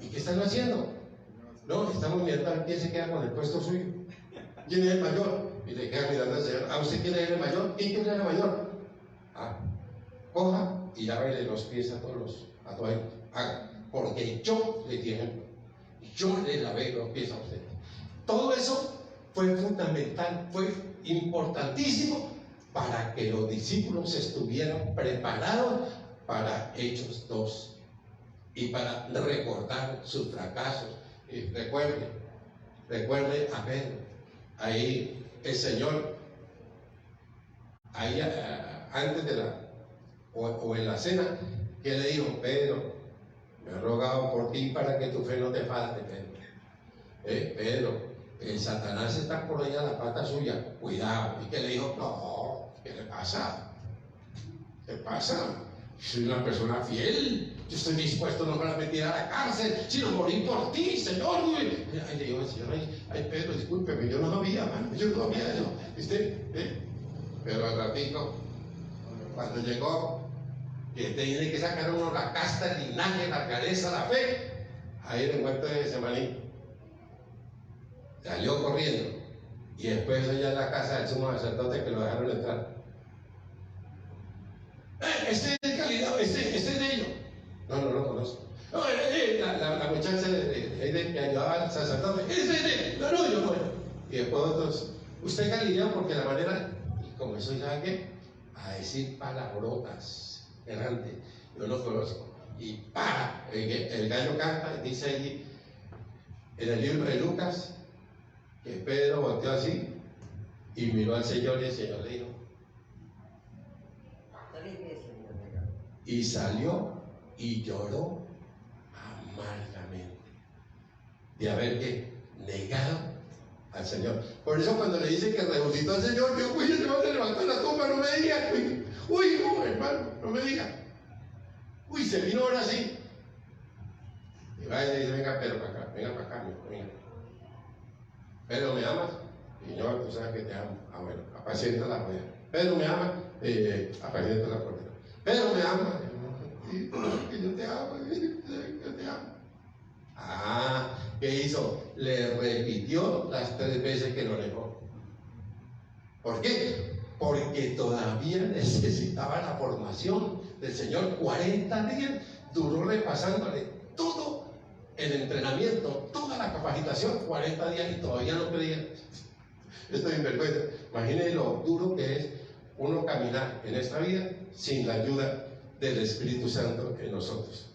¿Y qué están haciendo? No, estamos mirando a ver quién se queda con el puesto suyo. ¿Quién es el mayor? Y le queda mirando al Señor. ¿A usted quién es el mayor? ¿Quién quiere ser el mayor? Coja y lávele los pies a todos ahí. Porque yo le di ejemplo. Yo le lavé los pies a usted. Todo eso fue fundamental, fue importantísimo para que los discípulos estuvieran preparados para Hechos 2 y para recordar sus fracasos. Y recuerde a Pedro. Ahí el Señor, ahí antes de o en la cena, que le dijo: Pedro, me he rogado por ti para que tu fe no te falte, Pedro. Pedro, el Satanás está por allá a la pata suya, cuidado. Y que le dijo: no, ¿qué le pasa? ¿Qué pasa? Soy una persona fiel, yo estoy dispuesto no solamente a la cárcel, sino morir por ti, Señor. Ay, le digo al Señor: ay, Pedro, discúlpeme, yo no sabía, man, yo no sabía eso. Pero al ratito, cuando llegó, que tiene que sacar uno la casta, el linaje, la careza, la fe, ahí en el huerto de Semaní salió corriendo, y después allá en la casa del sumo sacerdote, que lo dejaron entrar. Este es Galileo, este es de ellos. No lo conozco. No, la muchacha que ayudaba al sacerdote, no, yo no. Y después otros: usted es Galileo, porque la manera, y como eso, ¿sabe qué? A decir palabrotas grandes, yo no conozco. Y el gallo canta, y dice allí en el libro de Lucas que Pedro volteó así y miró al Señor, y el Señor le dijo: y salió y lloró amargamente de haber que negado al Señor. Por eso cuando le dice que resucitó al Señor, yo, uy, se va a levantar la tumba, no me diga, uy, no, hermano, no me diga. Uy, se vino ahora sí. Y va y le dice, venga, Pedro, para acá, venga para acá, venga. Pedro, ¿me amas? Señor, tú sabes que te amo. Ah, bueno, apacienta la rueda. Pedro, ¿me ama? Apacienta la rueda. Pedro, ¿me ama? Sí, que yo te amo, yo te amo. Ah, ¿qué hizo? Le repitió las 3 veces que lo negó. ¿Por qué? Porque todavía necesitaba la formación del Señor. 40 días duró repasándole todo el entrenamiento, toda la capacitación, 40 días y todavía no creía. Estoy en vergüenza. Imagínense lo duro que es uno caminar en esta vida sin la ayuda del Espíritu Santo en nosotros.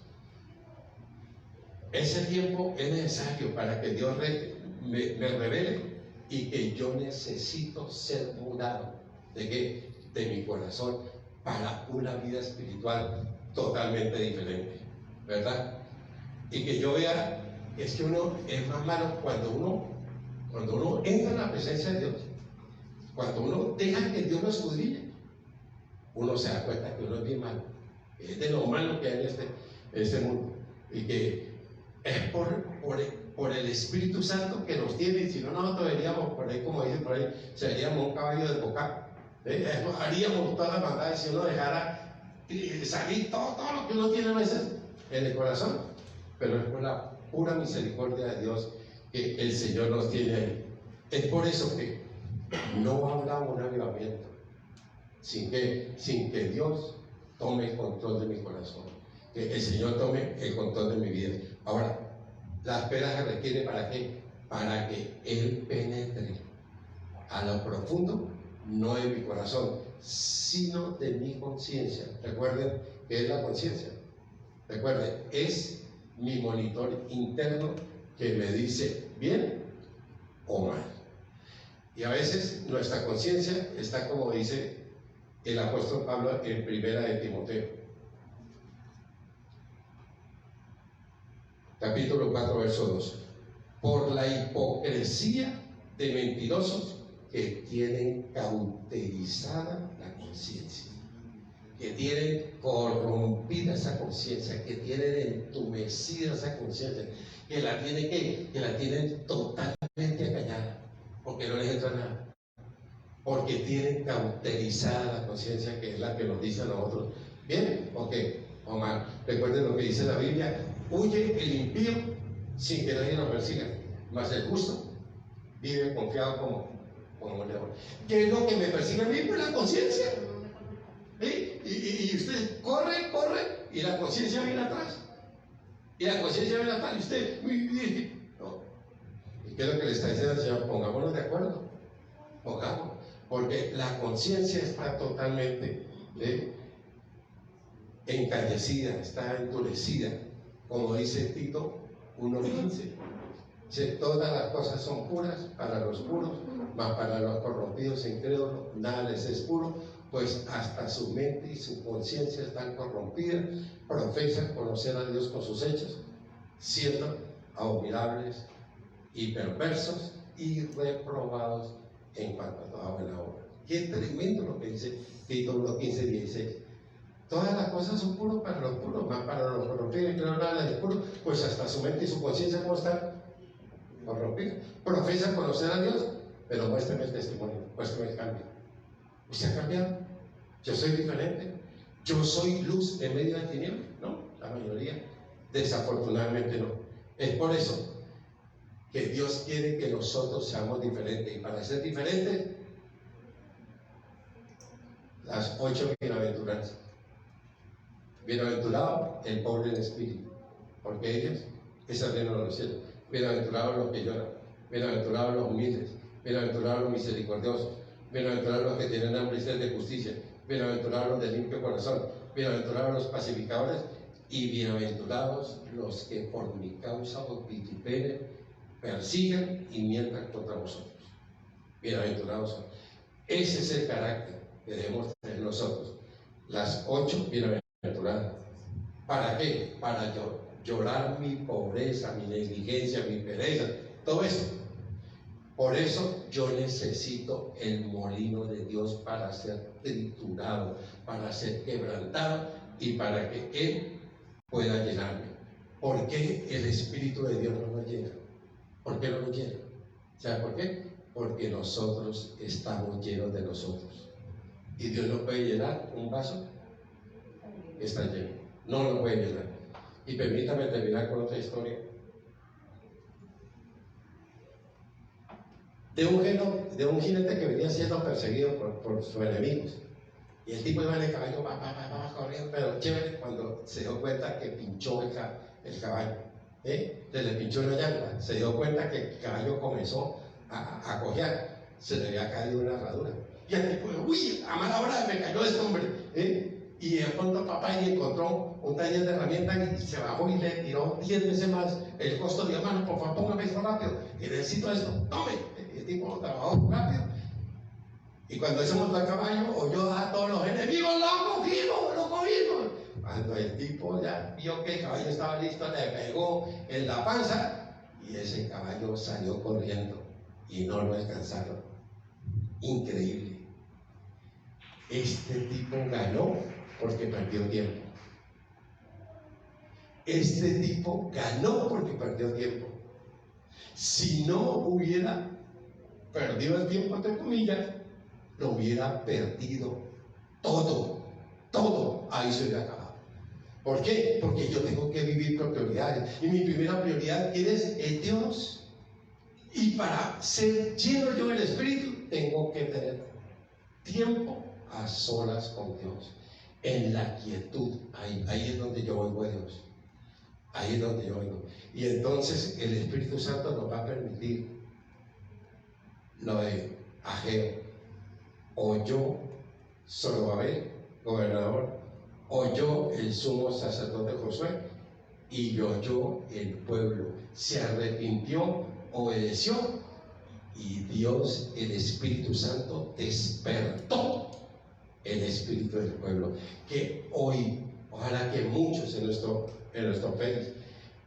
Ese tiempo es necesario para que Dios me revele y que yo necesito ser mudado. ¿De qué? De mi corazón para una vida espiritual totalmente diferente, ¿verdad? Y que yo vea que es que uno es más malo cuando uno entra en la presencia de Dios, cuando uno deja que Dios lo escudriñe, uno se da cuenta que uno es bien malo, es de lo malo que hay en este mundo, y que es por el Espíritu Santo que nos tiene. Si no, nosotros veríamos por ahí, como dicen por ahí, seríamos un caballo de boca. Haríamos todas las maldades si uno dejara salir todo lo que uno tiene a veces en el corazón. Pero es por la pura misericordia de Dios que el Señor nos tiene ahí. Es por eso que no habrá un avivamiento sin que Dios tome el control de mi corazón, que el Señor tome el control de mi vida. Ahora, la espera se requiere ¿para qué? Para que Él penetre a lo profundo, no de mi corazón, sino de mi conciencia. Recuerden que es la conciencia. Recuerden, es mi monitor interno que me dice bien o mal. Y a veces nuestra conciencia está, como dice el apóstol Pablo en 1 de Timoteo, capítulo 4, verso 2. Por la hipocresía de mentirosos que tienen cauterizada la conciencia, que tienen corrompida esa conciencia, que tienen entumecida esa conciencia, que la tienen totalmente engañada, porque no les entra nada, porque tienen cauterizada la conciencia, que es la que nos dice a nosotros, ¿bien o qué? O mal. Recuerden lo que dice la Biblia: huye el impío sin que nadie lo persiga, mas el justo vive confiado como un león. ¿Qué es lo que me persigue a mí? Pues la conciencia. ¿Sí? Y usted corre, y la conciencia viene atrás. Y usted, no. ¿Y qué es lo que le está diciendo el Señor? Pongámonos de acuerdo. Pongamos. Porque la conciencia está totalmente encallecida, está endurecida. Como dice Tito 1:15. Todas las cosas son puras para los puros, mas para los corrompidos e incrédulos nada les es puro, pues hasta su mente y su conciencia están corrompidas, profesan conocer a Dios con sus hechos, siendo abominables y perversos y reprobados en cuanto a toda buena obra. Qué tremendo lo que dice Tito 1:15-16. Todas las cosas son puras para los puros, más para los corrompidos y que no nada es puro, pues hasta su mente y su conciencia, ¿cómo están? Corrompidos. Profesan conocer a Dios, pero muéstrame el testimonio, muéstrame el cambio. ¿Usted ha cambiado? Yo soy diferente. Yo soy luz en medio de tinieblas. No, la mayoría, desafortunadamente no. Es por eso que Dios quiere que nosotros seamos diferentes. Y para ser diferentes, las 8 bienaventuranzas. Bienaventurado el pobre en espíritu, porque ellos es el reino de los cielos. Bienaventurados los que lloran, bienaventurados los humildes, bienaventurados los misericordiosos, bienaventurados los que tienen hambre y sed de justicia, bienaventurados los de limpio corazón, bienaventurados los pacificadores, y bienaventurados los que por mi causa os vituperen, persigan y mientan contra vosotros. Bienaventurados son. Ese es el carácter que debemos tener nosotros. Las 8 bienaventuradas. natural. ¿Para qué? Para llorar mi pobreza, mi negligencia, mi pereza, todo eso. Por eso yo necesito el molino de Dios para ser triturado, para ser quebrantado y para que Él pueda llenarme. ¿Por qué el Espíritu de Dios no nos llena? ¿Por qué no nos llena? ¿Sabe por qué? Porque nosotros estamos llenos de nosotros. Y Dios no puede llenar un vaso que está lleno. No lo puede llenar. Y permítame terminar con otra historia. De un jinete que venía siendo perseguido por sus enemigos. Y el tipo iba en el caballo, va corriendo, pero chévere, cuando se dio cuenta que pinchó el caballo. Se le pinchó una llanta, se dio cuenta que el caballo comenzó a cojear, se le había caído una herradura. Y el tipo, uy, a mala hora me cayó este hombre. Y de pronto papá y encontró un taller de herramientas y se bajó y le tiró 10 veces más el costo de mano. Por favor, póngame esto rápido, y necesito esto, tome. El tipo trabajó rápido. Y cuando se montó a caballo, oyó a todos los enemigos, lo cogimos. Cuando el tipo ya vio que el caballo estaba listo, le pegó en la panza y ese caballo salió corriendo y no lo alcanzaron. Increíble. Este tipo ganó porque perdió tiempo. Este tipo ganó porque perdió tiempo. Si no hubiera perdido el tiempo, entre comillas, lo hubiera perdido todo, ahí se hubiera acabado. ¿Por qué? Porque yo tengo que vivir por prioridades, y mi primera prioridad es Dios, y para ser lleno yo del Espíritu tengo que tener tiempo a solas con Dios, en la quietud. Ahí es donde yo oigo a Dios, ahí es donde yo oigo, y entonces el Espíritu Santo nos va a permitir lo de Ageo. Oyó Zorobabel, gobernador, oyó el sumo sacerdote Josué, y oyó el pueblo, se arrepintió, obedeció, y Dios, el Espíritu Santo, despertó el espíritu del pueblo. Que hoy, ojalá que muchos en nuestro Facebook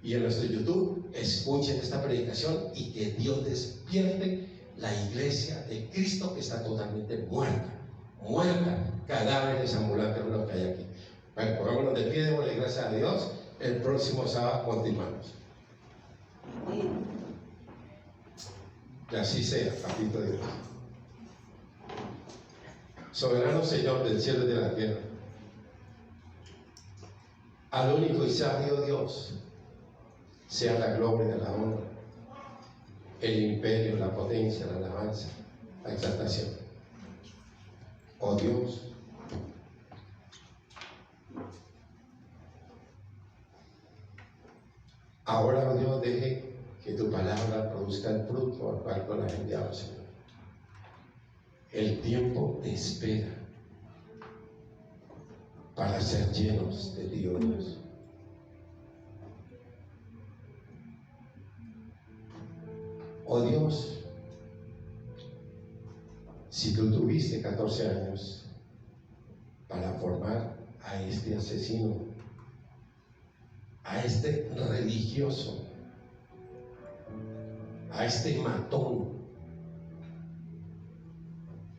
y en nuestro YouTube escuchen esta predicación, y que Dios despierte la iglesia de Cristo, que está totalmente muerta, cadáveres ambulantes, lo que hay aquí. Bueno, pongámonos de pie, démosle gracias a Dios. El próximo sábado continuamos. Que así sea, papito Dios. Soberano Señor del cielo y de la tierra, al único y sabio Dios sea la gloria, la honra, el imperio, la potencia, la alabanza, la exaltación. Oh Dios, ahora, oh Dios, deje que tu palabra produzca el fruto al cual tú la has enviado, Señor. El tiempo te espera para ser llenos de ti, oh Dios. Oh Dios, si tú tuviste 14 años para formar a este asesino, a este religioso, a este matón,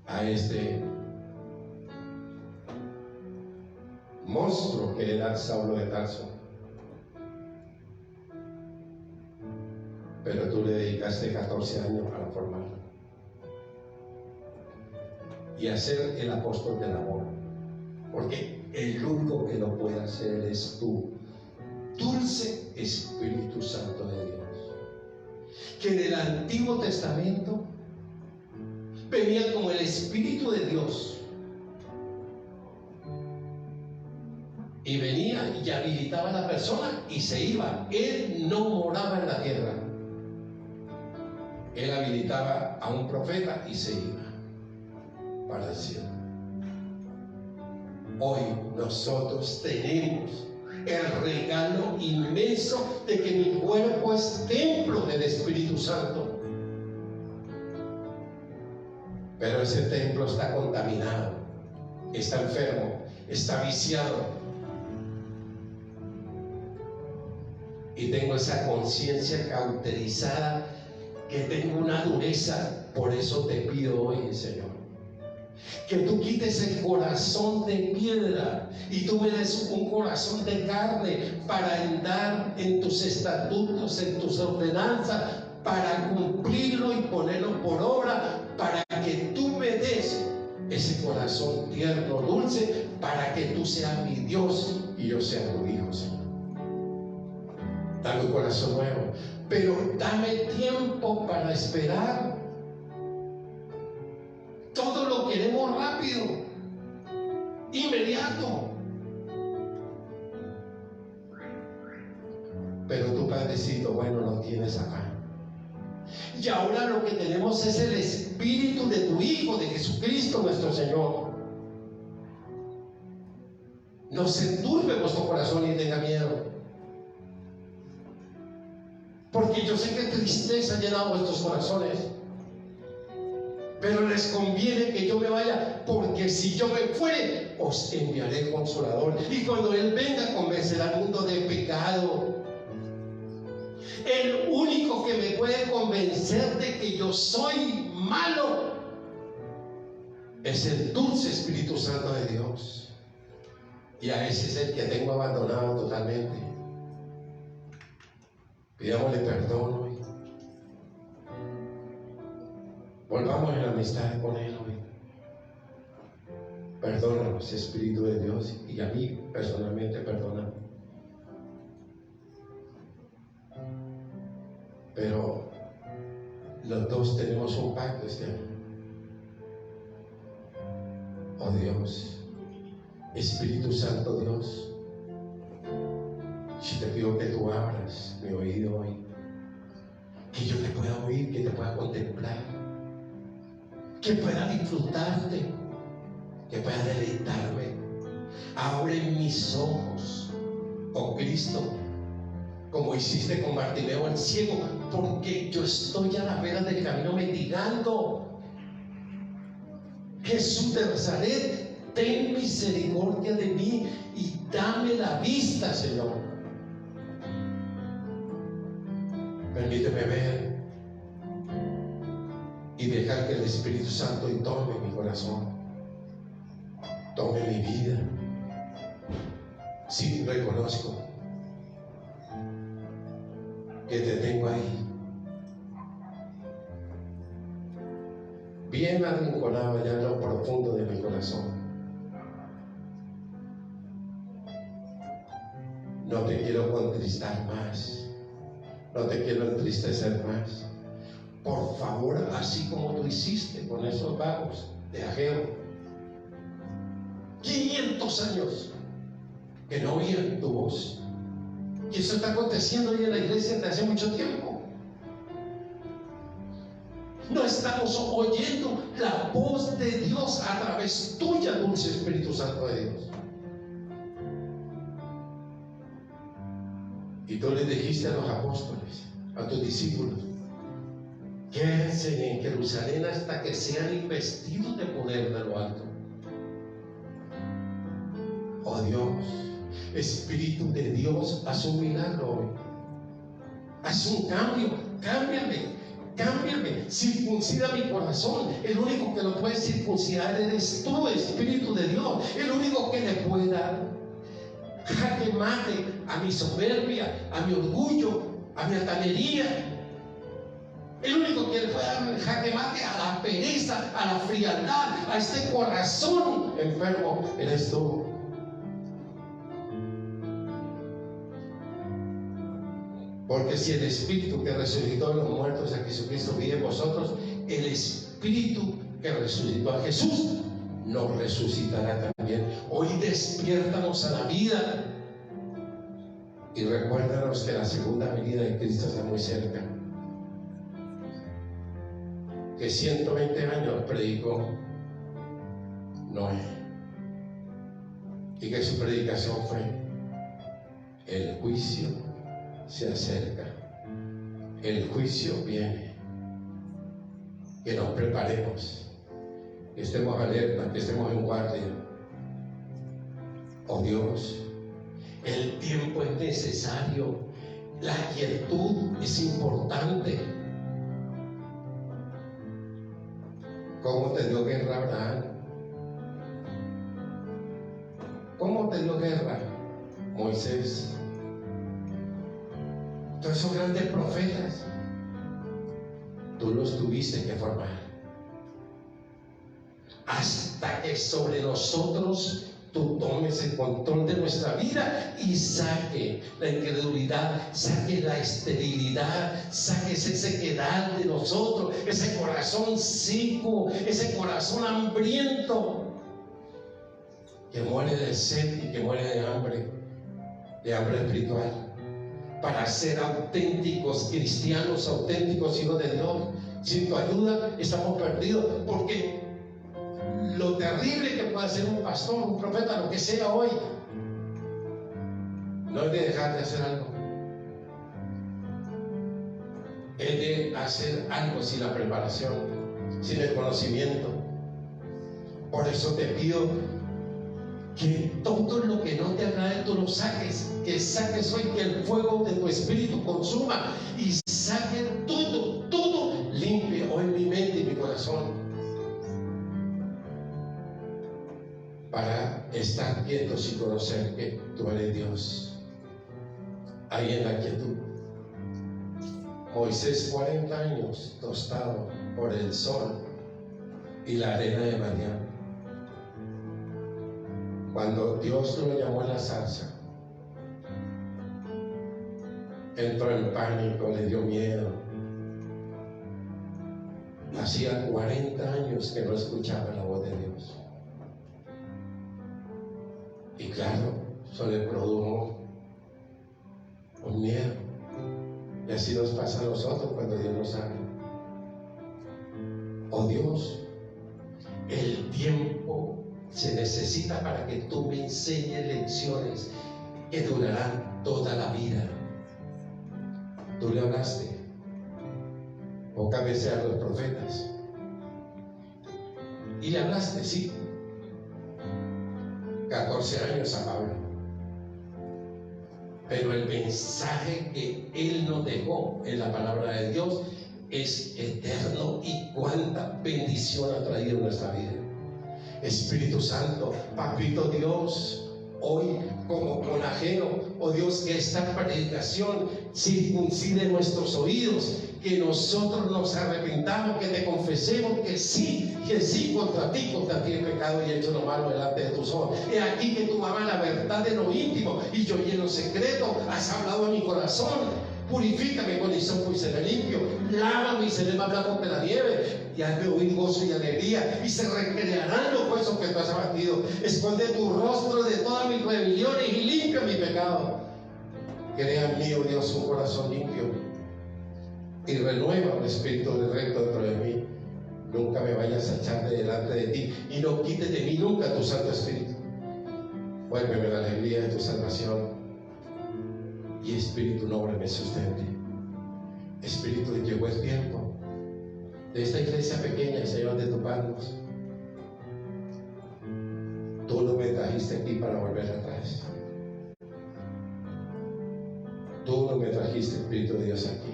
a este monstruo que era Saulo de Tarso, pero tú le dedicaste 14 años para formarlo y hacer el apóstol del amor, porque el único que lo puede hacer es tú, dulce Espíritu Santo de Dios, que en el Antiguo Testamento venía como el Espíritu de Dios y venía y habilitaba a la persona y se iba. Él no moraba en la tierra, él habilitaba a un profeta y se iba para el cielo. Hoy nosotros tenemos el regalo inmenso de que mi cuerpo es templo del Espíritu Santo, pero ese templo está contaminado, está enfermo, está viciado, y tengo esa conciencia cauterizada, que tengo una dureza. Por eso te pido hoy, Señor, que tú quites el corazón de piedra y tú me des un corazón de carne para andar en tus estatutos, en tus ordenanzas, para cumplirlo y ponerlo por obra, para que tú me des ese corazón tierno, dulce, para que tú seas mi Dios y yo sea tu hijo, Señor. Dame un corazón nuevo, pero dame tiempo para esperar. Todo lo queremos rápido, inmediato. Pero tu Padrecito bueno lo tienes acá. Y ahora lo que tenemos es el Espíritu de tu Hijo, de Jesucristo nuestro Señor. No se turbe vuestro corazón y tenga miedo, porque yo sé que tristeza ha llenado vuestros corazones. Pero les conviene que yo me vaya, porque si yo me fuere, os enviaré el Consolador. Y cuando Él venga, convencerá al mundo de pecado. El único que me puede convencer de que yo soy malo es el dulce Espíritu Santo de Dios. Y a ese es el que tengo abandonado totalmente. Pidámosle perdón hoy. Volvamos en la amistad con Él hoy. Perdónanos, Espíritu de Dios, y a mí personalmente perdóname. Pero los dos tenemos un pacto este año. Oh Dios, Espíritu Santo Dios, si te pido que tú abras mi oído hoy, que yo te pueda oír, que te pueda contemplar, que pueda disfrutarte, que pueda deleitarme. Abre mis ojos, oh Cristo, como hiciste con Bartimeo el ciego, porque yo estoy a la vera del camino mendigando. Jesús de Nazaret, ten misericordia de mí y dame la vista, Señor. Permíteme ver y dejar que el Espíritu Santo tome mi corazón, tome mi vida. Sí, reconozco que te tengo ahí, bien arrinconado allá en lo profundo de mi corazón. No te quiero contristar más, no te quiero entristecer más. Por favor, así como tú hiciste con esos vagos de Ageo, 500 años que no oían tu voz. Y eso está aconteciendo hoy en la iglesia desde hace mucho tiempo. No estamos oyendo la voz de Dios a través tuya, dulce Espíritu Santo de Dios. Y tú le dijiste a los apóstoles, a tus discípulos, quédense en Jerusalén hasta que sean investidos de poder de lo alto. Oh Dios, Espíritu de Dios, haz un milagro hoy. Haz un cambio, cámbiame, circuncida mi corazón. El único que lo puede circuncidar eres tú, Espíritu de Dios. El único que le puede dar jaque mate a mi soberbia, a mi orgullo, a mi altanería. El único que le puede dar jaque mate a la pereza, a la frialdad, a este corazón enfermo, eres tú. Porque si el Espíritu que resucitó a los muertos a Jesucristo vive en vosotros, el Espíritu que resucitó a Jesús nos resucitará también. Hoy despiértanos a la vida y recuérdanos que la segunda venida de Cristo está muy cerca. Que 120 años predicó Noé y que su predicación fue: el juicio se acerca, el juicio viene. Que nos preparemos, que estemos alerta, que estemos en guardia. Oh Dios, el tiempo es necesario. La quietud es importante. ¿Cómo te dio guerra Abraham? ¿Cómo te dio guerra Moisés? Todos esos grandes profetas, tú los tuviste que formar. Hasta que sobre nosotros tú tomes el control de nuestra vida y saque la incredulidad, saque la esterilidad, saque esa sequedad de nosotros, ese corazón seco, ese corazón hambriento que muere de sed y que muere de hambre espiritual, para ser auténticos cristianos, auténticos hijos de Dios. Sin tu ayuda estamos perdidos, porque lo terrible que puede ser un pastor, un profeta, lo que sea hoy, no es de dejar de hacer algo, es de hacer algo sin la preparación, sin el conocimiento. Por eso te pido que todo lo que no te agrade tú lo saques, que saques hoy, que el fuego de tu espíritu consuma y saque todo limpie hoy mi mente y mi corazón, para estar quietos y conocer que tú eres Dios. Ahí en la quietud. Moisés 40 años tostado por el sol y la arena de Madián. Cuando Dios lo llamó a la zarza, entró en pánico, le dio miedo. Hacía 40 años que no escuchaba la voz de Dios. Y claro, eso le produjo un miedo. Y así nos pasa a nosotros cuando Dios nos habla. Oh Dios, el tiempo se necesita para que tú me enseñes lecciones que durarán toda la vida. Tú le hablaste, pocas veces a los profetas, y le hablaste, sí, 14 años a Pablo, pero el mensaje que él nos dejó en la palabra de Dios es eterno, y cuánta bendición ha traído en nuestra vida. Espíritu Santo, Papito Dios, hoy como conajero, oh Dios, que esta predicación circuncide nuestros oídos, que nosotros nos arrepentamos, que te confesemos que sí contra ti he pecado y he hecho lo malo delante de tus ojos. He aquí que tú amas la verdad de lo íntimo, y yo y en lo secreto has hablado a mi corazón. Purifícame con hisopo y seré limpio, lávame y seré más blanco que la nieve, y hazme oír gozo y alegría, y se recrearán los huesos que tú has abatido. Esconde tu rostro de todas mis rebeliones y limpia mi pecado. Crea en mí, oh Dios, un corazón limpio, y renueva un espíritu de recto dentro de mí. Nunca me vayas a echar de delante de ti, y no quites de mí nunca tu Santo Espíritu. Vuélveme la alegría de tu salvación, y espíritu noble me sustente. Espíritu, llegó el tiempo de esta iglesia pequeña, Señor, de toparnos. Tú no me trajiste aquí para volver atrás. Tú no me trajiste, Espíritu de Dios, aquí.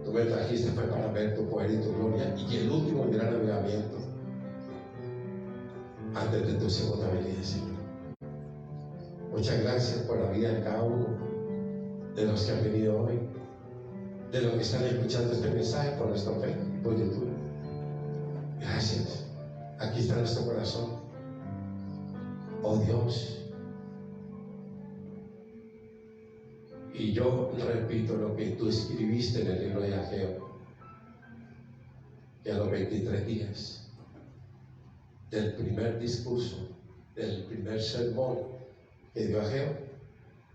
Tú me trajiste fue para ver tu poder y tu gloria, y el último gran avivamiento antes de tu segunda venida, Señor. Muchas gracias por la vida de cada uno de los que han venido hoy, de los que están escuchando este mensaje por nuestro Facebook, por YouTube. Gracias. Aquí está nuestro corazón. Oh Dios. Y yo repito lo que tú escribiste en el libro de Ageo, que a los 23 días del primer discurso, del primer sermón que dio Ageo,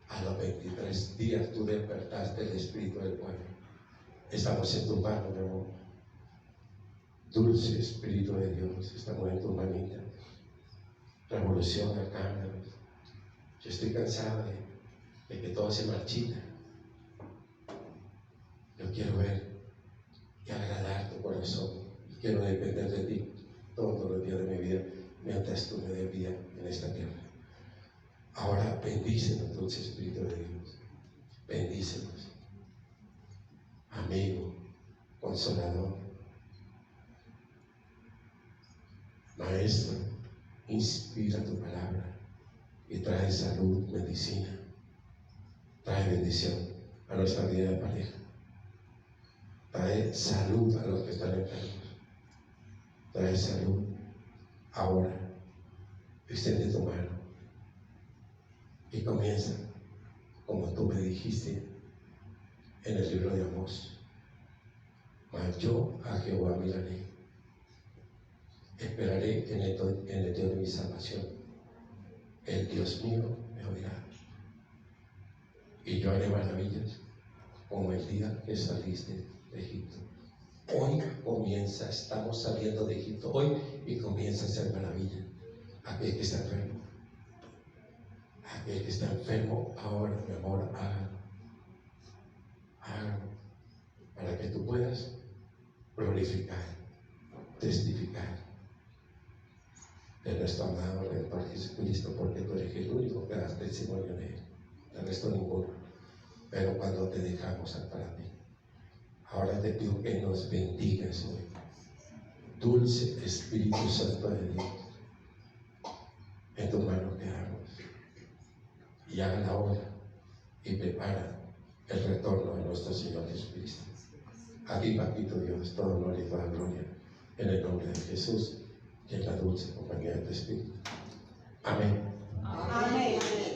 a los 23 días tú despertaste el espíritu del pueblo. Estamos en tu mano, mi amor. Dulce Espíritu de Dios, estamos en tu manita. Revoluciona, cámbianos. Yo estoy cansado de que todo se marchita. Yo quiero ver y agradar tu corazón. Quiero depender de ti todos los días de mi vida, mientras tú me des vida en esta tierra. Ahora bendícenos, dulce Espíritu de Dios. Bendícenos. Amigo, consolador, Maestro, inspira tu palabra y trae salud, medicina, trae bendición a nuestra vida de pareja, trae salud a los que están enfermos, trae salud ahora. Extiende tu mano y comienza como tú me dijiste en el libro de Amós: mas yo a Jehová miraré, esperaré en el Dios de mi salvación. El Dios mío me oirá y yo haré maravillas como el día que saliste de Egipto. Hoy comienza, estamos saliendo de Egipto hoy, y comienza a hacer maravillas. Aquel que está enfermo, aquel que está enfermo ahora, mi amor, hágalo para que tú puedas glorificar, testificar de nuestro amado Redentor Jesucristo, porque tú eres el único que das testimonio de él, de resto ninguno. Pero cuando te dejamos para ti, ahora te pido que nos bendigas hoy, dulce Espíritu Santo de Dios. En tu mano quedamos, y haga la obra y prepara el retorno de nuestro Señor Jesucristo. A ti, Papito Dios, todo honor y toda gloria, en el nombre de Jesús y en la dulce compañía de tu Espíritu. Amén. Amén.